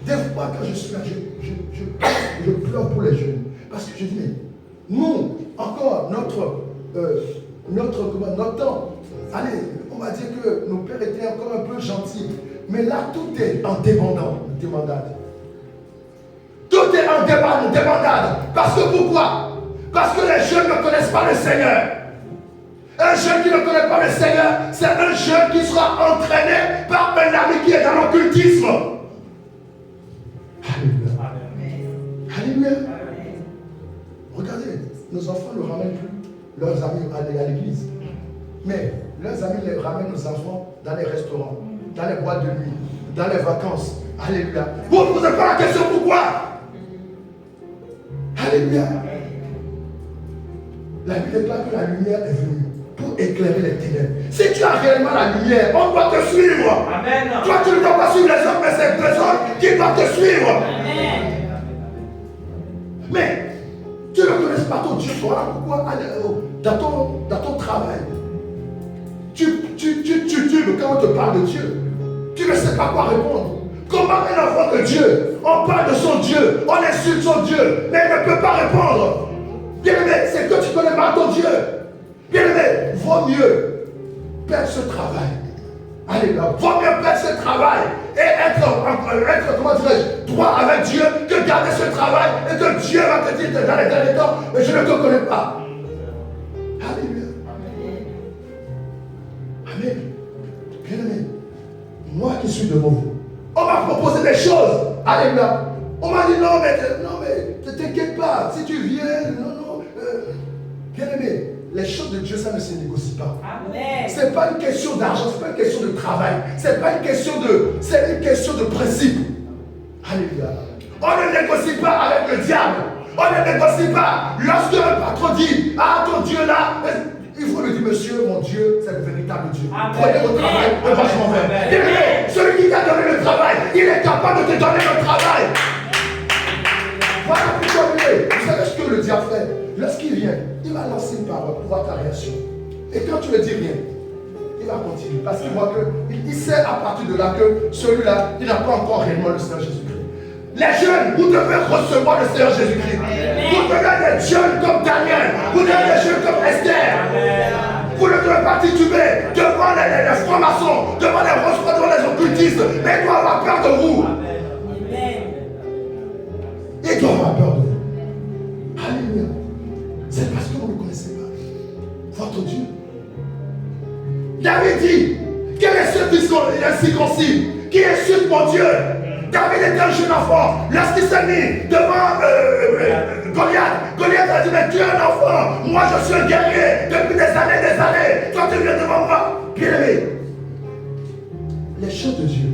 Des fois, quand je suis là, je pleure pour les jeunes. Parce que je dis, mais nous, encore, notre temps, allez, on va dire que nos pères étaient encore un peu gentils. Mais là, tout est en débandade. Tout est en débandade. Parce que pourquoi? Parce que les jeunes ne connaissent pas le Seigneur. Un jeune qui ne connaît pas le Seigneur, c'est un jeune qui sera entraîné par un ami qui est dans l'occultisme. Alléluia. Alléluia. Regardez, nos enfants ne ramènent plus leurs amis à l'église. Mais leurs amis les ramènent nos enfants dans les restaurants, dans les boîtes de nuit, dans les vacances. Alléluia. Vous ne posez pas la question pourquoi. Alléluia. La Bible déclare que la lumière est venue pour éclairer les ténèbres. Si tu as réellement la lumière, on doit te suivre. Amen. Toi, tu ne dois pas suivre les hommes, mais c'est les hommes qui doivent te suivre. Amen. Mais tu ne connais pas ton Dieu. Voilà pourquoi dans ton travail, tu tubes quand on te parle de Dieu. Tu ne sais pas quoi répondre. Comment un enfant de Dieu, on parle de son Dieu, on insulte son Dieu, mais il ne peut pas répondre. Bien aimé, c'est que tu connais mal ton Dieu. Bien aimé, vaut mieux perdre ce travail. Alléluia. Vaut mieux perdre ce travail et être comment dirais-je, droit avec Dieu que garder ce travail et que Dieu va te dire dans les derniers temps, mais je ne te connais pas. Alléluia. Amen. Bien aimé, moi qui suis devant vous, on m'a proposé des choses. Alléluia. On m'a dit non mais ne t'inquiète pas. Si tu viens, non. Bien aimé, les choses de Dieu, ça ne se négocie pas. Ce n'est pas une question d'argent, ce n'est pas une question de travail. C'est une question de principe. Alléluia. On ne négocie pas avec le diable. On ne négocie pas. Lorsque un patron dit, ah ton Dieu là, il faut lui dire, monsieur, mon Dieu, c'est le véritable Dieu. Prenez votre travail, et moi je m'en vais. Bien aimé, celui qui t'a donné le travail, il est capable de te donner le travail. Voilà pourquoi, vous savez ce que le diable fait? Lorsqu'il vient, il va lancer une parole pour voir ta réaction. Et quand tu ne dis rien, il va continuer. Parce qu'il voit qu'il sait à partir de là que celui-là, il n'a pas encore réellement le Seigneur Jésus-Christ. Les jeunes, vous devez recevoir le Seigneur Jésus-Christ. Vous devez être des jeunes comme Daniel. Vous devez être des jeunes comme Esther. Vous ne devez pas tituber devant les francs-maçons, devant les roches, devant les occultistes. Mais il doit avoir peur de vous. Il doit avoir peur de vous. Alléluia. C'est parce que vous ne connaissez pas votre Dieu. David dit, quel est ce circoncis qui insulte mon Dieu? David était un jeune enfant. Lorsqu'il s'est mis devant Goliath a dit, mais tu es un enfant. Moi je suis un guerrier depuis des années. Toi tu viens devant moi. Bien aimé, les choses de Dieu,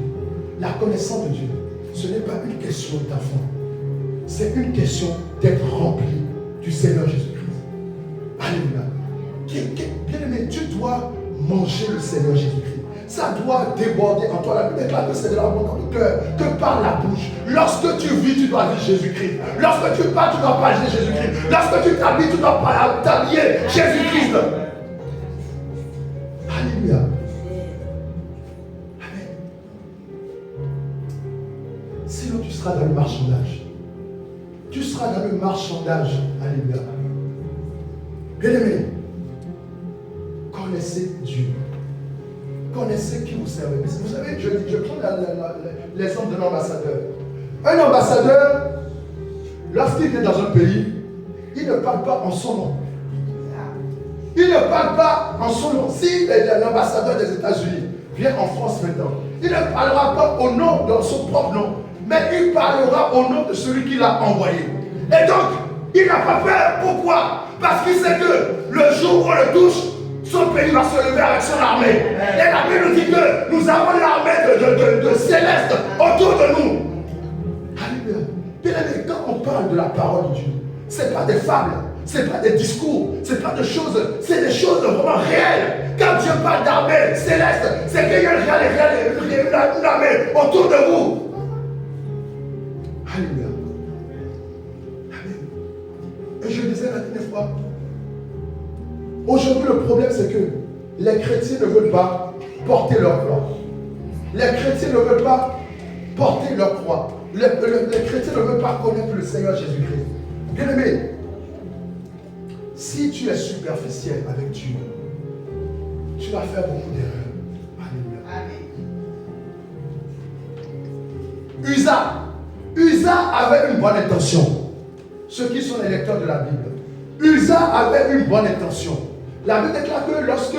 la connaissance de Dieu, ce n'est pas une question d'enfant. C'est une question d'être rempli du Seigneur Jésus-Christ. Alléluia. Bien aimé, tu dois manger le Seigneur Jésus-Christ. Ça doit déborder en toi. La Bible déclare que c'est de l'abondance du cœur que par la bouche. Lorsque tu vis, tu dois vivre Jésus-Christ. Lorsque tu parles, tu dois parler Jésus-Christ. Lorsque tu t'habilles, tu dois t'habiller Jésus-Christ. Alléluia. Amen. Sinon, tu seras dans le marchandage. Tu seras dans le marchandage. Alléluia. Bien-aimé, connaissez Dieu. Connaissez qui vous servez. Vous savez, je prends l'exemple de l'ambassadeur. Un ambassadeur, lorsqu'il est dans un pays, il ne parle pas en son nom. Il ne parle pas en son nom. Si l'ambassadeur des États-Unis vient en France maintenant, il ne parlera pas au nom de son propre nom, mais il parlera au nom de celui qui l'a envoyé. Et donc, il n'a pas peur. Pourquoi? Parce qu'il sait que le jour où on le touche, son pays va se lever avec son armée. Et la Bible nous dit que nous avons l'armée de céleste autour de nous. Alléluia. Bien aimé, quand on parle de la parole de Dieu, ce n'est pas des fables, ce n'est pas des discours, ce n'est pas des choses, c'est des choses vraiment réelles. Quand Dieu parle d'armée céleste, c'est qu'il y a une armée autour de vous. Alléluia. Amen. Et je disais la dernière fois, aujourd'hui le problème c'est que les chrétiens ne veulent pas porter leur croix. Les chrétiens ne veulent pas porter leur croix. Les chrétiens ne veulent pas connaître le Seigneur Jésus-Christ. Bien aimé, si tu es superficiel avec Dieu, tu vas faire beaucoup d'erreurs. Alléluia. Uza avait une bonne intention. Ceux qui sont les lecteurs de la Bible, Uza avait une bonne intention. La Bible déclare que lorsque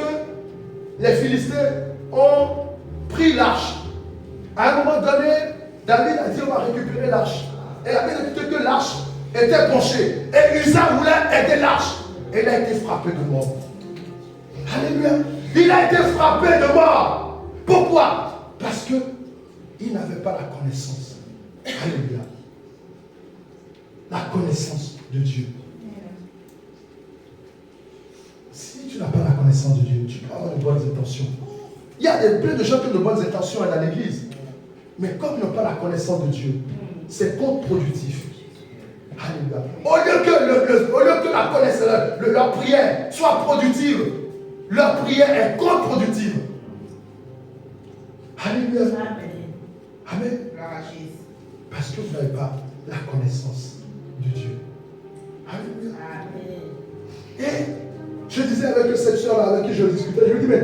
les Philistins ont pris l'arche, à un moment donné, David a dit on va récupérer l'arche. Et la Bible dit que l'arche était penchée. Et Uza voulait aider l'arche. Et il a été frappé de mort. Alléluia. Il a été frappé de mort. Pourquoi? Parce qu'il n'avait pas la connaissance. Alléluia. La connaissance de Dieu. Si tu n'as pas la connaissance de Dieu, tu peux avoir de bonnes intentions. Il y a plein de gens qui ont de bonnes intentions dans l'église. Mais comme ils n'ont pas la connaissance de Dieu, c'est contre-productif. Alléluia. Au lieu que la connaissance, leur prière soit productive, leur prière est contre-productive. Alléluia. Amen. Parce que vous n'avez pas la connaissance de Dieu. Alléluia. Et je disais avec cette soeur avec qui je discutais, je lui dis, mais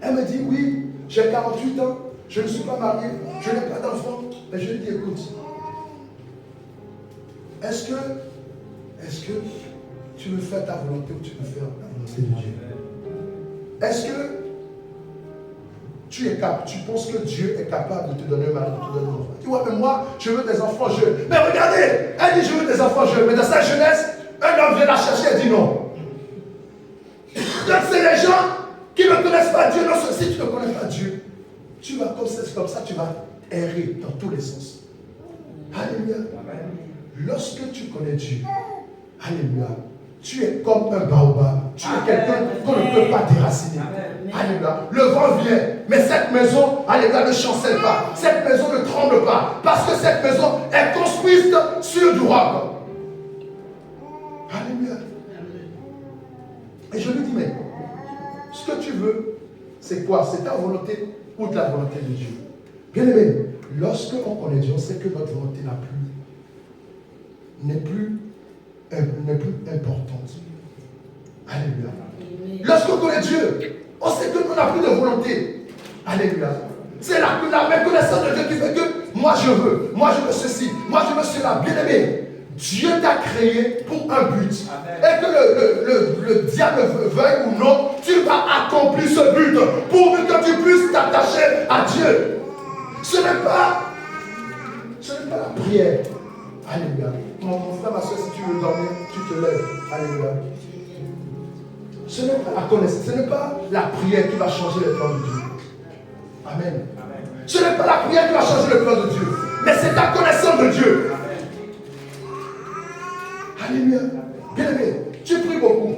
elle me dit, oui, j'ai 48 ans, je ne suis pas marié, je n'ai pas d'enfant. Et je lui dis, écoute, est-ce que tu veux faire ta volonté ou tu veux faire la volonté de Dieu? Est-ce que tu penses que Dieu est capable de te donner un mari, de te donner un enfant? Tu vois, mais moi, je veux des enfants jeunes. Mais regardez, elle dit je veux des enfants jeunes, mais dans sa jeunesse, un homme vient la chercher, elle dit non. Donc c'est les gens qui ne connaissent pas Dieu. Non, si tu ne connais pas Dieu, tu vas comme ça, tu vas errer dans tous les sens. Alléluia. Lorsque tu connais Dieu, alléluia, tu es comme un baobab. Tu es quelqu'un qu'on ne peut pas déraciner. Alléluia. Le vent vient, mais cette maison, alléluia, ne chancelle pas. Cette maison ne tremble pas. Parce que cette maison est construite sur du roc. Alléluia. Et je lui dis, mais ce que tu veux, c'est quoi? C'est ta volonté ou de la volonté de Dieu? Bien aimé, lorsque on connaît Dieu, on sait que notre volonté n'est plus importante. Alléluia. Lorsqu'on connaît Dieu, on sait que nous n'avons plus de volonté. Alléluia. C'est la connaissance de Dieu qui fait que moi je veux ceci, moi je veux cela. Bien aimé, Dieu t'a créé pour un but. Amen. Et que le diable veuille ou non, tu vas accomplir ce but pour que tu puisses t'attacher à Dieu. Ce n'est pas la prière. Alléluia. Mon frère, ma soeur, si tu veux dormir, tu te lèves. Alléluia. Ce n'est pas la connaissance, ce n'est pas la prière qui va changer le plan de Dieu. Amen. Amen. Ce n'est pas la prière qui va changer le plan de Dieu, mais c'est ta connaissance de Dieu. Alléluia. Bien aimé, tu pries beaucoup,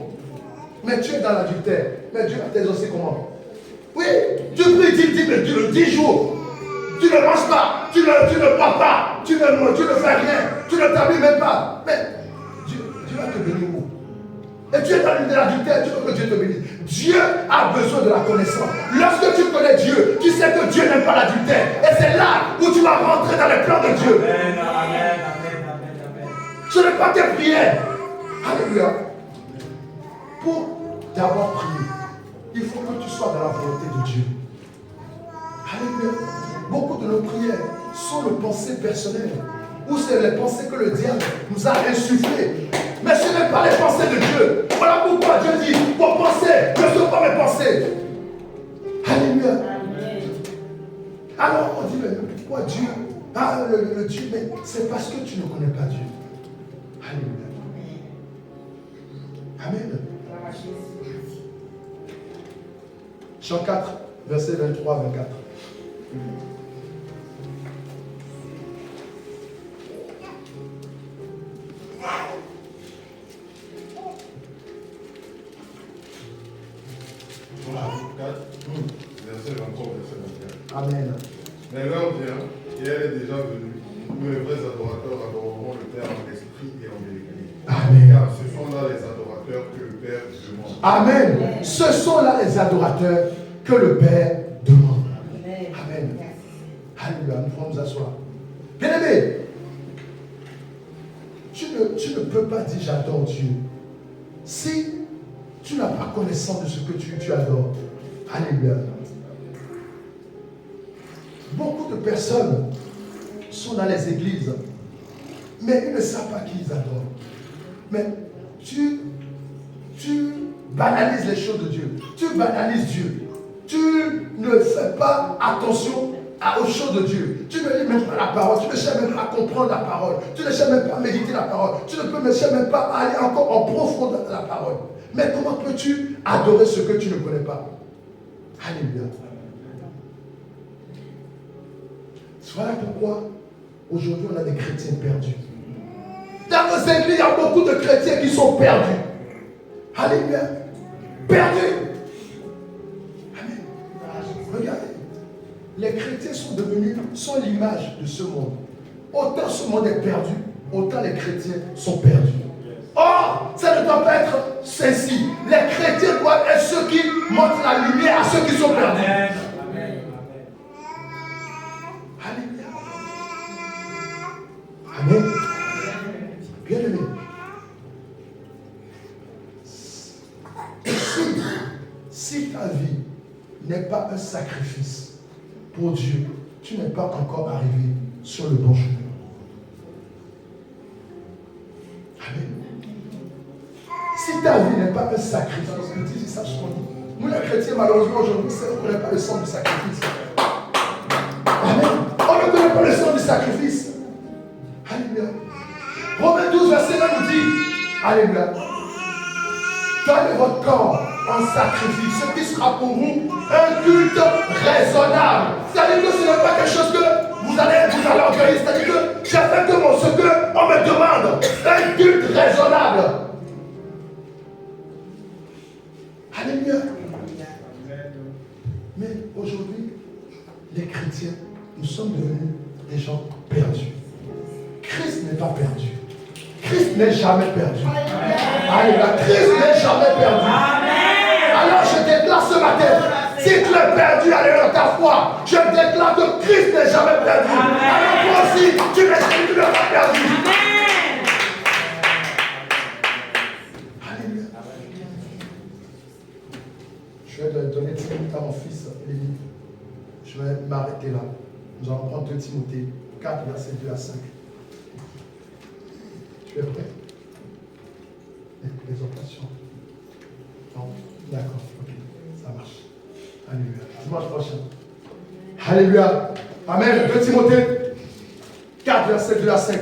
mais tu es dans l'adultère. Mais Dieu va t'exaucer comment? Oui, tu pries 10 jours. Tu ne manges pas, tu ne bois pas, tu ne fais rien, tu ne t'habilles même pas. Mais Dieu va te bénir où? Et tu es dans l'adultère, tu veux que Dieu te bénisse. Dieu a besoin de la connaissance. Lorsque tu connais Dieu, tu sais que Dieu n'aime pas l'adultère. Et c'est là où tu vas rentrer dans les plans de Dieu. Amen, amen, amen, amen. Ce n'est pas tes prières. Alléluia. Pour d'abord prier, il faut que tu sois dans la volonté de Dieu. Alléluia. Beaucoup de nos prières sont nos pensées personnelles. Ou c'est les pensées que le diable nous a insufflées. Mais ce n'est pas les pensées de Dieu. Voilà pourquoi Dieu dit, vos pensées ne sont pas mes pensées. Alléluia. Alors on dit, mais pourquoi Dieu? Ah, le Dieu, mais c'est parce que tu ne connais pas Dieu. Alléluia. Amen. Jean 4, verset 23 à 24. Verset 23, verset 24. Amen. Mais l'heure vient, et elle est déjà venue, où les vrais adorateurs adoreront le Père en esprit et en vérité. Amen. Car ce sont là les adorateurs que le Père demande. Amen. Ce sont là les adorateurs que le Père demande. Amen. Alléluia. Nous pouvons nous asseoir. Bien-aimé, tu ne peux pas dire j'adore Dieu si tu n'as pas connaissance de ce que tu adores. Alléluia. Beaucoup de personnes sont dans les églises, mais ils ne savent pas qui ils adorent. Mais tu banalises les choses de Dieu. Tu banalises Dieu. Tu ne fais pas attention aux choses de Dieu. Tu ne lis même pas la parole. Tu ne cherches même pas à comprendre la parole. Tu ne cherches même pas à méditer la parole. Tu ne peux même pas aller encore en profondeur de la parole. Mais comment peux-tu adorer ce que tu ne connais pas? Alléluia. Voilà pourquoi aujourd'hui on a des chrétiens perdus. Dans nos églises, il y a beaucoup de chrétiens qui sont perdus. Alléluia. Perdus. Amen. Regardez. Les chrétiens sont l'image de ce monde. Autant ce monde est perdu, autant les chrétiens sont perdus. Or, ça ne doit pas être ainsi. Les chrétiens doivent être ceux qui montrent la lumière à ceux qui sont perdus. Amen. Alléluia. Amen. Bien aimé. Si ta vie n'est pas un sacrifice pour Dieu, tu n'es pas encore arrivé sur le bon chemin. Amen. Si ta vie n'est pas un sacrifice, je dis ça, je dis. Nous les chrétiens, malheureusement, aujourd'hui, on ne connaît pas le sens du sacrifice. Amen. On ne connaît pas le sens du sacrifice. Alléluia. Romains 12, verset 1 nous dit, alléluia. Donnez votre corps en sacrifice, ce qui sera pour vous un culte raisonnable. C'est-à-dire que ce n'est pas quelque chose que vous allez orgueillir. C'est-à-dire que j'ai fait ce qu'on me demande. Un culte raisonnable. Alléluia. Mais aujourd'hui, les chrétiens, nous sommes devenus des gens perdus. Christ n'est pas perdu. Christ n'est jamais perdu. Alléluia. Christ n'est jamais perdu. Alors je déclare ce matin, si tu es perdu à ta foi, je déclare que Christ n'est jamais perdu. Alors toi aussi, tu n'es pas perdu. Alléluia. Je vais donner 10 minutes à mon fils, Lévi. Je vais m'arrêter là. Nous allons prendre 2 Timothée 4, versets 2 à 5. Tu es prêt? Les opérations. Non? D'accord, ok, ça marche. Alléluia. Dimanche prochain. Alléluia. Amen. 2 Timothée 4, versets 2 à 5.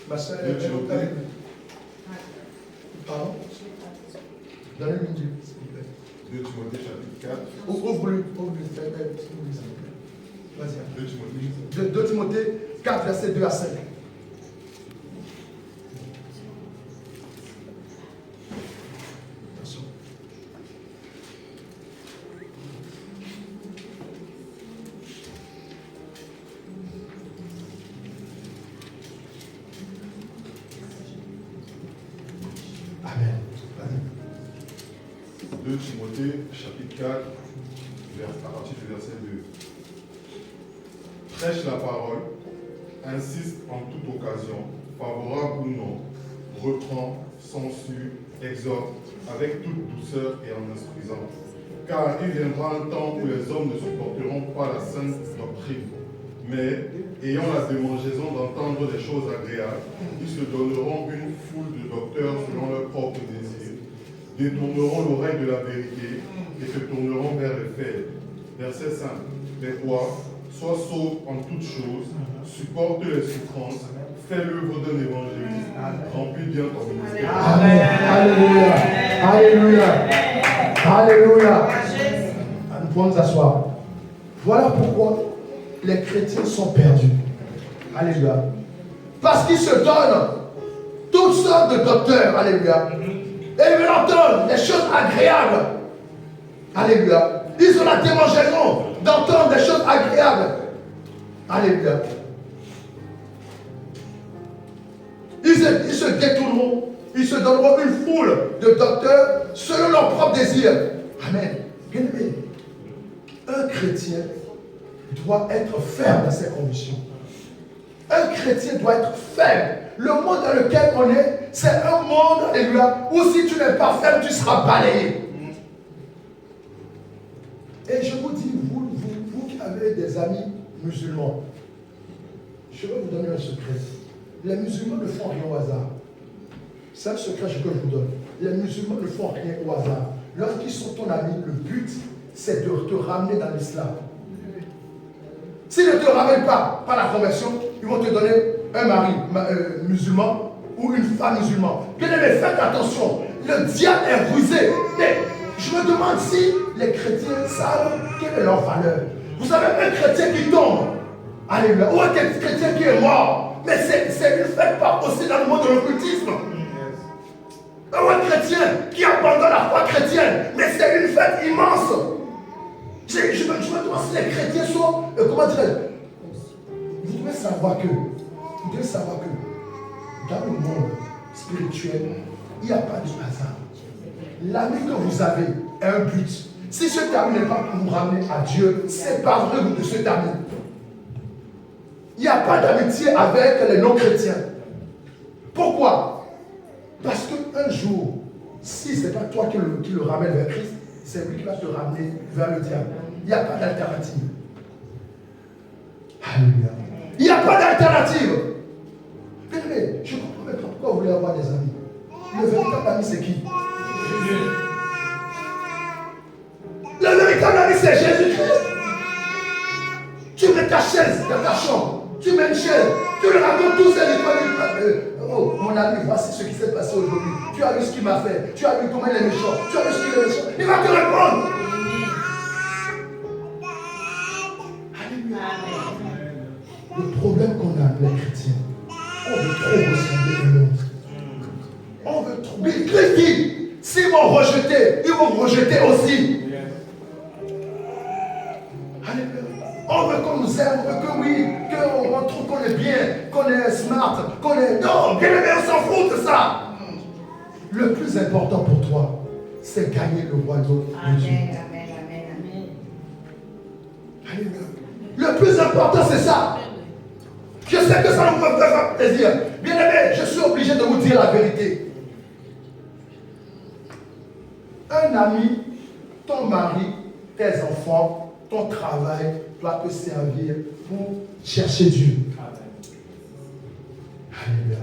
Ma soeur, elle est au palais. Pardon? Donnez-lui une Dieu, s'il vous plaît. 2 Timothée chapitre 4. Ouvre-le, s'il vous plaît. Vas-y. 2 Timothée. 2 Timothée 4, versets 2 à 5. Attention. Amen. Vas-y. 2 Timothée chapitre 4, à partir du verset 2. Prêche la parole, insiste en toute occasion, favorable ou non, reprend, censure, exhorte avec toute douceur et en instruisant. Car il viendra un temps où les hommes ne supporteront pas la sainte doctrine, mais, ayant la démangeaison d'entendre des choses agréables, ils se donneront une foule de docteurs selon leurs propres désirs, détourneront l'oreille de la vérité et se tourneront vers les faits. Verset 5. Mais toi, sois sauve en toutes choses, supporte les souffrances, fais l'œuvre d'un évangéliste, remplis bien ton ministère. Amen. Alléluia. Alléluia. Alléluia. Nous pouvons nous asseoir. Voilà pourquoi les chrétiens sont perdus. Alléluia. Parce qu'ils se donnent toutes sortes de docteurs. Alléluia. Et ils veulent entendre des choses agréables. Alléluia. Ils ont la démangeaison d'entendre des choses agréables. Alléluia. Ils se détourneront. Ils se donneront une foule de docteurs selon leurs propres désirs. Amen. Bien-aimé, un chrétien doit être ferme dans ses convictions. Un chrétien doit être ferme. Le monde dans lequel on est, c'est un monde, alléluia, où si tu n'es pas ferme, tu seras balayé. Et je vous dis, vous qui avez des amis musulmans, je vais vous donner un secret. Les musulmans ne font rien au hasard. C'est un secret que je vous donne. Les musulmans ne font rien au hasard. Lorsqu'ils sont ton ami, le but, c'est de te ramener dans l'islam. S'ils ne te ramènent pas par la conversion, ils vont te donner un mari musulman ou une femme musulmane. Bien aimé, faites attention. Le diable est rusé. Mais je me demande si les chrétiens savent quelle est leur valeur. Vous avez un chrétien qui tombe, alléluia, ou un chrétien qui est mort. Mais c'est une fête pas aussi dans le monde de l'occultisme. Ou un chrétien qui abandonne la foi chrétienne. Mais c'est une fête immense. Je me demande si les chrétiens sont, comment dirais-je, vous devez savoir que dans le monde spirituel, il n'y a pas de hasard. L'ami que vous avez est un but. Si cet ami n'est pas pour vous ramener à Dieu, séparez-vous de cet ami. Il n'y a pas d'amitié avec les non-chrétiens. Pourquoi? Parce qu'un jour, si ce n'est pas toi qui le ramène vers Christ, c'est lui qui va te ramener vers le diable. Il n'y a pas d'alternative. Alléluia. Il n'y a pas d'alternative. Mais je comprends maintenant pourquoi vous voulez avoir des amis. Le véritable ami, c'est qui? Jésus. Le véritable ami, c'est Jésus-Christ. Tu mets ta chaise dans ta chambre. Tu mets une chaise. Tu le racontes tous ces histoires. Oh, mon ami, voici ce qui s'est passé aujourd'hui. Tu as vu ce qu'il m'a fait. Tu as vu comment il est méchant. Tu as vu ce qu'il est méchant. Il va te répondre. Le problème qu'on a, les chrétiens, on veut trop ressembler au monde. On veut trop. Mais Christ dit, s'ils m'ont rejeté, ils vont me rejeter aussi. Alléluia. On veut qu'on nous aime, on veut que oui, qu'on trouve qu'on est bien, qu'on est smart, qu'on est. Non, bien aimé, on s'en fout de ça. Le plus important pour toi, c'est gagner le royaume de Dieu. Amen, amen, amen. Alléluia. Le plus important, c'est ça. Je sais que ça ne me fait pas plaisir. Bien aimé, je suis obligé de vous dire la vérité. Un ami, ton mari, tes enfants, ton travail doit te servir pour chercher Dieu. Alléluia.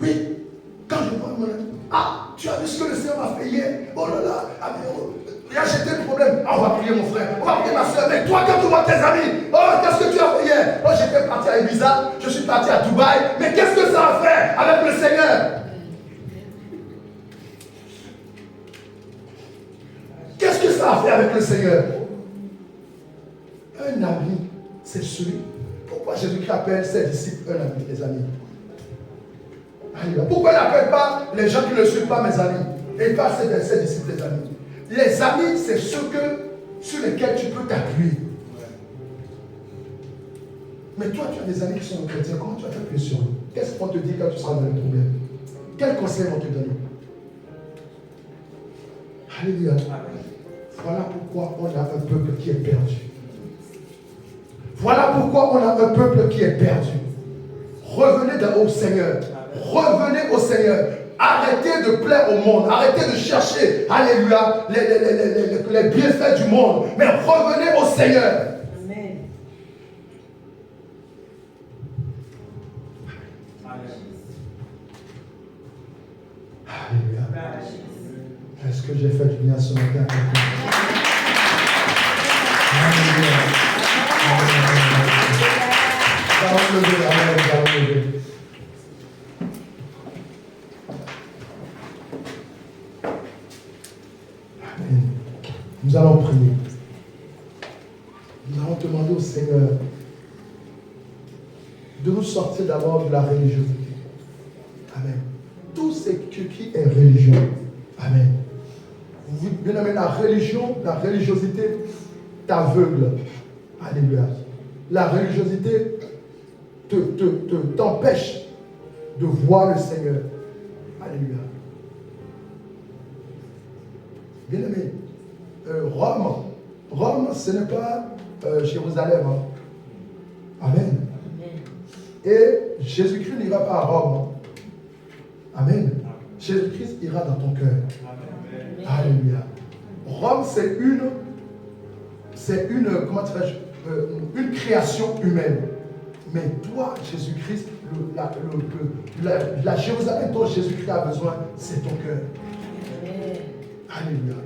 Oui, quand je vois mon ami, ah, tu as vu ce que le Seigneur m'a fait hier? Oh là là, il a jeté le problème. Ah, on va prier mon frère, on va prier ma soeur. Mais toi, quand tu vois tes amis, oh, qu'est-ce que tu as fait hier? Oh, j'étais parti à Ibiza, je suis parti à Dubaï. Mais qu'est-ce que ça a fait avec le Seigneur? Qu'est-ce que ça a fait avec le Seigneur? Un ami, c'est celui. Pourquoi Jésus-Christ appelle ses disciples un ami, les amis? Pourquoi il n'appelle pas les gens qui ne suivent pas mes amis? Et il parle de ses disciples, les amis. Les amis, c'est ceux sur lesquels tu peux t'appuyer. Mais toi, tu as des amis qui sont chrétiens. Comment tu vas t'appuyer sur eux? Qu'est-ce qu'on te dit quand tu seras dans le problème? Quel conseil vont te donner? Alléluia. Voilà pourquoi on a un peuple qui est perdu. Voilà pourquoi on a un peuple qui est perdu. Revenez au Seigneur. Revenez au Seigneur. Arrêtez de plaire au monde. Arrêtez de chercher, alléluia, les bienfaits du monde. Mais revenez au Seigneur. Amen. Alléluia. Est-ce que j'ai fait du bien ce matin? Alléluia. Allons lever, allons lever. Amen. Nous allons prier. Nous allons demander au Seigneur de nous sortir d'abord de la religiosité. Amen. Tout ce qui est religion. Amen. Bien aimé, la religiosité t'aveugle. Alléluia. La religiosité t'empêche de voir le Seigneur. Alléluia. Bien aimé, Rome, ce n'est pas Jérusalem. Hein. Amen. Et Jésus-Christ n'ira pas à Rome. Amen. Jésus-Christ ira dans ton cœur. Alléluia. Rome, c'est une création humaine. Mais toi, Jésus-Christ, la Jérusalem dont Jésus-Christ a besoin, c'est ton cœur. Alléluia.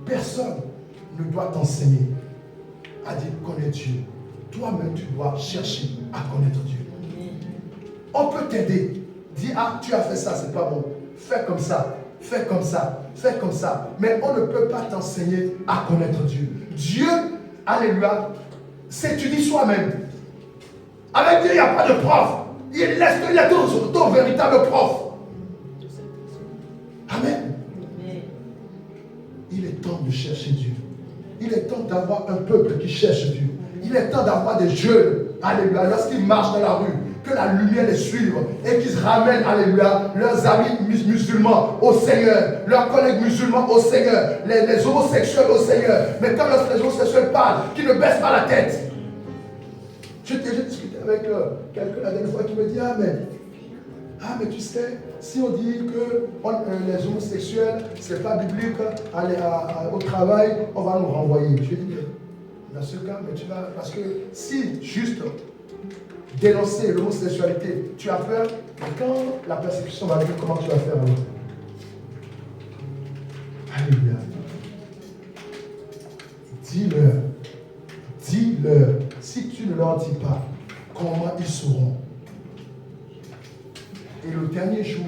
Personne ne doit t'enseigner à dire connaître Dieu. Toi-même, tu dois chercher à connaître Dieu. On peut t'aider. Dis, ah, tu as fait ça, c'est pas bon. Fais comme ça, fais comme ça, fais comme ça. Mais on ne peut pas t'enseigner à connaître Dieu. Dieu, alléluia, s'étudie soi-même. Avec Dieu, il n'y a pas de prof. Il est ton véritable prof. Amen. Il est temps de chercher Dieu. Il est temps d'avoir un peuple qui cherche Dieu. Il est temps d'avoir des jeunes, alléluia, lorsqu'ils marchent dans la rue, que la lumière les suive et qu'ils ramènent, alléluia, leurs amis musulmans au Seigneur, leurs collègues musulmans au Seigneur, les homosexuels au Seigneur. Mais quand les homosexuels parlent, qu'ils ne baissent pas la tête. J'ai discuté avec quelqu'un la dernière fois qui me dit, mais tu sais, si on dit que les homosexuels, c'est pas biblique, aller au travail, on va nous renvoyer. Je dis, dans ce cas, mais tu vas, parce que si juste dénoncer l'homosexualité, tu as peur, mais quand la persécution va venir, comment tu vas faire alors? Alléluia. Dis-leur, si tu ne leur dis pas, comment ils sauront? Et le dernier jour,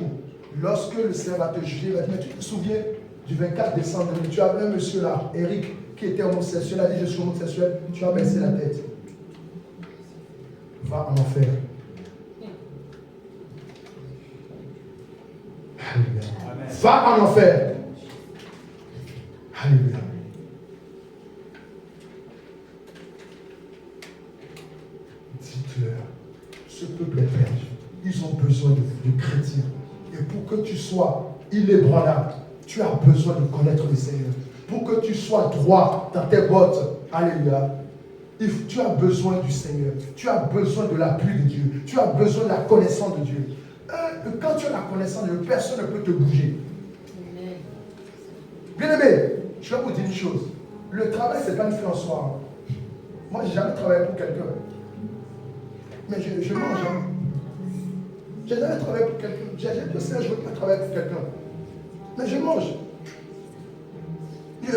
lorsque le Seigneur va te juger, il va te dire, mais tu te souviens du 24 décembre, tu avais un monsieur là, Eric, qui était homosexuel, a dit je suis homosexuel, tu as baissé la tête. Va en enfer. Alléluia. Va en enfer. Alléluia. Dites-leur, ce peuple est perdu. Ils ont besoin de chrétiens. Et pour que tu sois inébranlable, tu as besoin de connaître le Seigneur. Pour que tu sois droit dans tes bottes, alléluia, tu as besoin du Seigneur. Tu as besoin de l'appui de Dieu. Tu as besoin de la connaissance de Dieu. Quand tu as la connaissance de Dieu, personne ne peut te bouger. Bien aimé, je vais vous dire une chose. Le travail, ce n'est pas une fin en soi. Moi, je n'ai jamais travaillé pour quelqu'un. Mais je mange. Hein. Je n'ai jamais travaillé pour quelqu'un. J'ai pensé un jour de travailler pour quelqu'un. Mais je mange. Je ne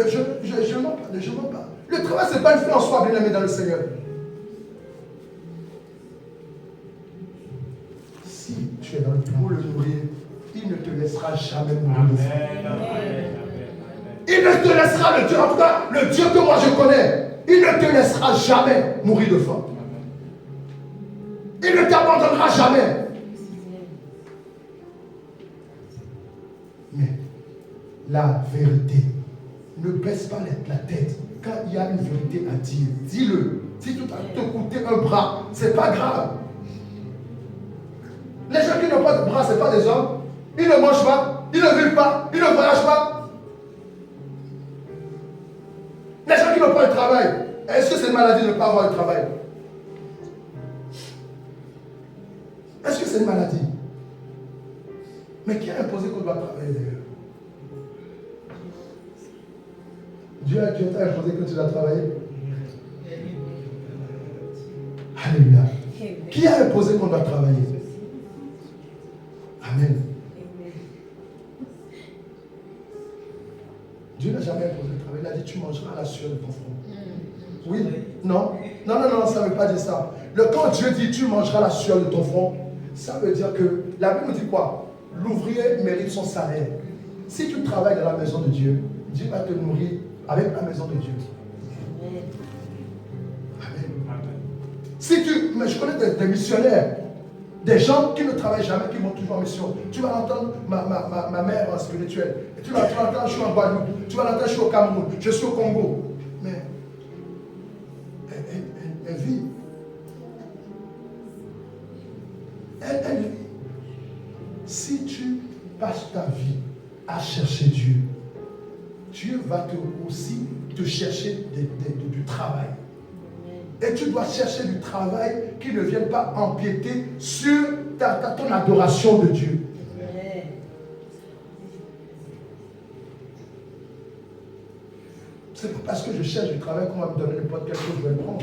mens pas. Le travail, ce n'est pas une fin en soi, bien aimé dans le Seigneur. Si tu es dans le plan pour le nourrir, il ne te laissera jamais mourir de faim. Il ne te laissera, le Dieu, en tout cas, le Dieu que moi je connais, il ne te laissera jamais mourir de faim. Il ne t'abandonnera jamais. Mais la vérité, ne baisse pas la tête. Quand il y a une vérité à dire, dis-le. Si tout a te coûté un bras, c'est pas grave. Les gens qui n'ont pas de bras, ce n'est pas des hommes. Ils ne mangent pas, ils ne vivent pas, ils ne voyagent pas. Les gens qui n'ont pas de travail, est-ce que c'est une maladie de ne pas avoir de travail? Est-ce que c'est une maladie? Mais qui a imposé qu'on doit travailler d'ailleurs? Dieu t'a imposé que tu dois travailler? Alléluia. Qui a imposé qu'on doit travailler? Amen. Dieu n'a jamais imposé de travailler. Il a dit tu mangeras la sueur de ton front. Oui? Non? Non, ça ne veut pas dire ça. Quand Dieu dit tu mangeras la sueur de ton front, ça veut dire que la Bible nous dit quoi? L'ouvrier mérite son salaire. Si tu travailles dans la maison de Dieu, Dieu va te nourrir avec la maison de Dieu. Amen. Mais je connais des missionnaires, des gens qui ne travaillent jamais, qui vont toujours en mission. Tu vas l'entendre, ma mère spirituelle. Tu vas l'entendre, je suis en Guadeloupe. Tu vas l'entendre, je suis au Cameroun. Je suis au Congo. Mais elle vit. Elle vit. Si tu passes ta vie à chercher Dieu, Dieu va aussi te chercher du travail. Et tu dois chercher du travail qui ne vienne pas empiéter sur ton adoration de Dieu. C'est pas parce que je cherche du travail qu'on va me donner n'importe quelle chose, je vais le prendre.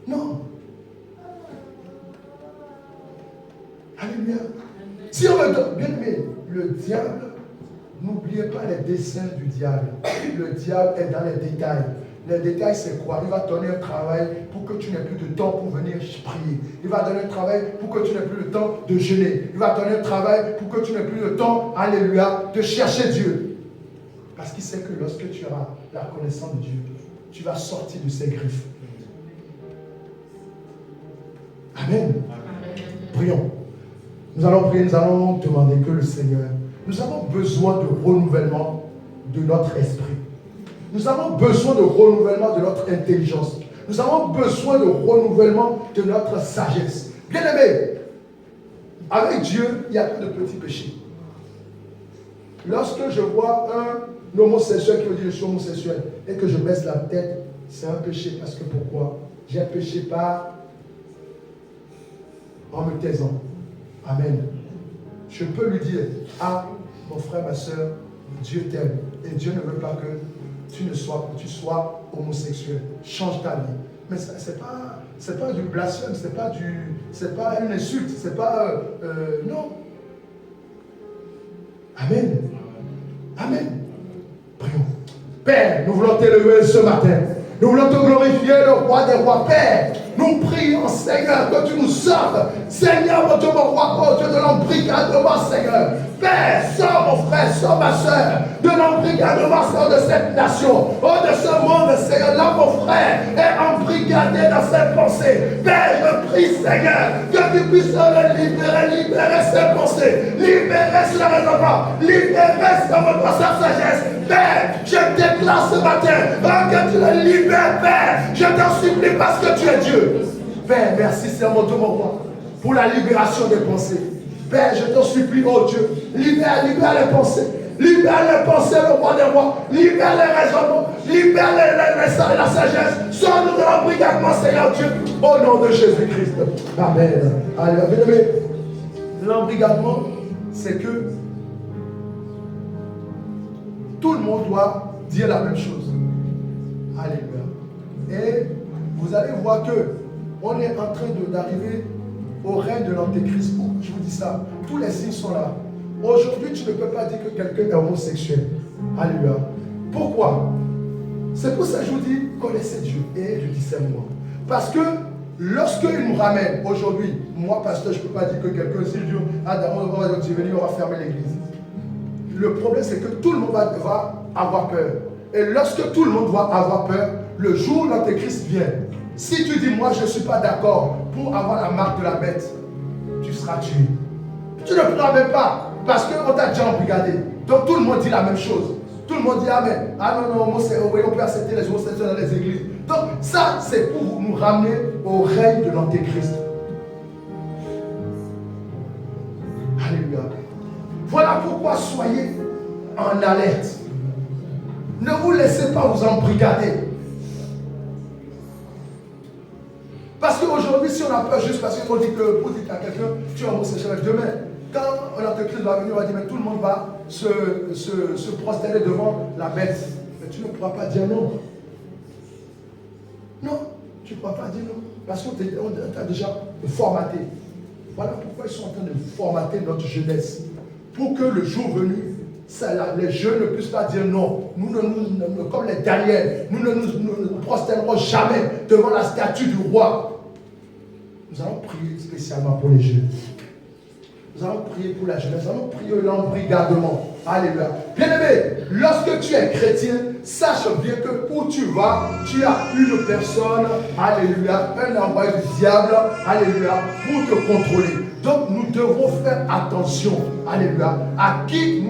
Non. Alléluia. Si on me donne, bien aimé, le diable, n'oubliez pas les desseins du diable. Le diable est dans les détails. Les détails, c'est quoi? Il va donner un travail pour que tu n'aies plus de temps pour venir prier. Il va donner un travail pour que tu n'aies plus le temps de jeûner. Il va donner un travail pour que tu n'aies plus le temps, alléluia, de chercher Dieu. Parce qu'il sait que lorsque tu auras la connaissance de Dieu, tu vas sortir de ses griffes. Amen. Prions. Nous allons prier, nous allons demander que le Seigneur, nous avons besoin de renouvellement de notre esprit. Nous avons besoin de renouvellement de notre intelligence. Nous avons besoin de renouvellement de notre sagesse. Bien aimé, avec Dieu, il n'y a pas de petits péchés. Lorsque je vois un homosexuel qui me dit je suis homosexuel et que je baisse la tête, c'est un péché. Parce que pourquoi? J'ai péché pas en me taisant. Amen. Je peux lui dire, ah, mon frère, ma soeur, Dieu t'aime. Et Dieu ne veut pas que tu sois homosexuel. Change ta vie. Mais c'est pas du blasphème, c'est pas une insulte, c'est pas non. Amen. Amen. Prions. Père, nous voulons t'élever ce matin. Nous voulons te glorifier, le roi des rois. Père, nous prions, Seigneur, que tu nous sauves. Seigneur, mon Dieu, mon roi, oh Dieu de l'embrigadement, Seigneur. Père, sauve mon frère, sauve ma soeur de l'embrigadement, Seigneur, de cette nation, oh de ce monde, Seigneur. Là, mon frère est embrigadé dans ses pensées. Père, je prie, Seigneur, que tu puisses le libérer ses pensées, libérer son raisonnement, libérer sa sagesse. Père, je déclare ce matin que tu le libères, Père. Je t'en supplie parce que tu es Dieu. Père, merci, Seigneur, mon Dieu, mon roi, pour la libération des pensées. Père, je t'en supplie, oh Dieu, libère les pensées. Libère les pensées, le roi des rois. Libère les raisonnements. Libère la sagesse. Sors-nous de l'embrigadement, Seigneur Dieu. Au nom de Jésus-Christ. Amen. Alléluia. Bien aimé, l'embrigadement, c'est que tout le monde doit dire la même chose. Alléluia. Et vous allez voir que on est en train d'arriver au règne de l'antéchrist. Je vous dis ça. Tous les signes sont là. Aujourd'hui, tu ne peux pas dire que quelqu'un est homosexuel. Alléluia. Pourquoi? C'est pour ça que je vous dis, connaissez Dieu. Et je dis c'est moi. Parce que lorsqu'il nous ramène aujourd'hui, moi, pasteur, je ne peux pas dire que quelqu'un, si Dieu, on va venir, on va fermer l'église. Le problème, c'est que tout le monde va avoir peur. Et lorsque tout le monde va avoir peur, le jour où l'antéchrist vient, si tu dis, moi, je ne suis pas d'accord pour avoir la marque de la bête, tu seras tué. Tu ne pourras même pas, parce qu'on t'a déjà embrigadé. Donc tout le monde dit la même chose. Tout le monde dit Amen. Ah non, on peut accepter les homosexuels dans les églises. Donc ça, c'est pour nous ramener au règne de l'antéchrist. Alléluia. Voilà pourquoi soyez en alerte. Ne vous laissez pas vous embrigader. Parce qu'aujourd'hui, si on a peur juste parce qu'on dit que pour dire à quelqu'un, tu es homosexuel demain, quand l'Antéchrist va venir, on va dire, mais tout le monde va se prosterner devant la bête. Mais tu ne pourras pas dire non. Non, tu ne pourras pas dire non. Parce qu'on t'a déjà formaté. Voilà pourquoi ils sont en train de formater notre jeunesse. Pour que le jour venu, les jeunes ne puissent pas dire non. Nous, comme les Daniel, nous ne nous prosternerons jamais devant la statue du roi. Nous allons prier spécialement pour les jeunes. Nous allons prier pour la jeunesse. Nous allons prier l'embrigadement. Alléluia. Bien-aimé, lorsque tu es chrétien, sache bien que où tu vas, tu as une personne, alléluia, un envoyé du diable, alléluia, pour te contrôler. Donc nous devons faire attention, alléluia, à qui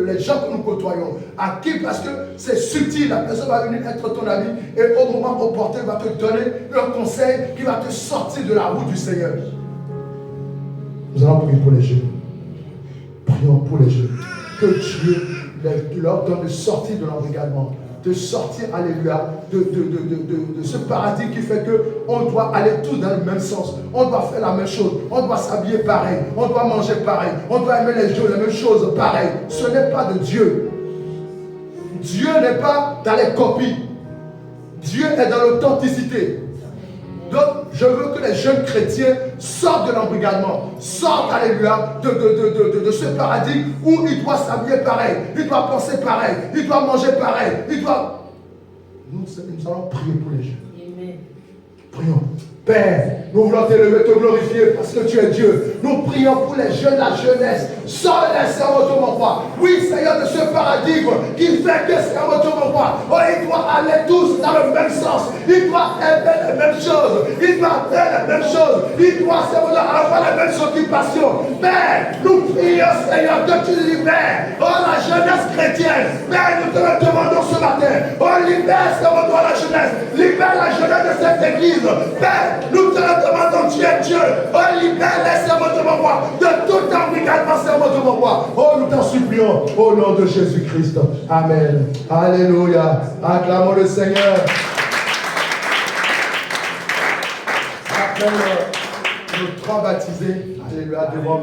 les gens que nous côtoyons, à qui, parce que c'est subtil, la personne va venir être ton ami et au moment opportun va te donner un conseil qui va te sortir de la route du Seigneur. Nous allons prier pour les jeunes. Prions pour les jeunes. Que Dieu leur donne de sortir de l'embrigadement, de sortir, alléluia, de ce paradigme qui fait qu'on doit aller tous dans le même sens, on doit faire la même chose, on doit s'habiller pareil, on doit manger pareil, on doit aimer les mêmes choses pareil. Ce n'est pas de Dieu. Dieu n'est pas dans les copies. Dieu est dans l'authenticité. Donc, je veux que les jeunes chrétiens sortent de l'embrigadement, sortent, alléluia, de ce paradigme où ils doivent s'habiller pareil, ils doivent penser pareil, ils doivent manger pareil, ils doivent... Nous allons prier pour les jeunes. Amen. Prions. Père, nous voulons t'élever, te glorifier parce que tu es Dieu. Nous prions pour les jeunes, la jeunesse. Sors les cerveaux de mon roi. Oui, Seigneur, de ce paradigme qui fait que cerveau de mon roi. Oh, ils doivent aller tous dans le même sens. Ils doivent aimer les mêmes choses. Ils doivent faire les mêmes choses. Ils doivent avoir les mêmes occupations. Père, nous prions, Seigneur, que tu libères. Oh, la jeunesse chrétienne. Père, nous te le demandons ce matin. Oh, libère, cerveau de la jeunesse. Libère la jeunesse de cette église. Père, nous te le demandons, tu es Dieu. Oh, libère les serments de mon roi, de tout embrigadement serment de mon roi. Oh, nous t'en supplions, au nom de Jésus-Christ. Amen. Alléluia. Acclamons le Seigneur. Après nos trois baptisés, alléluia, devant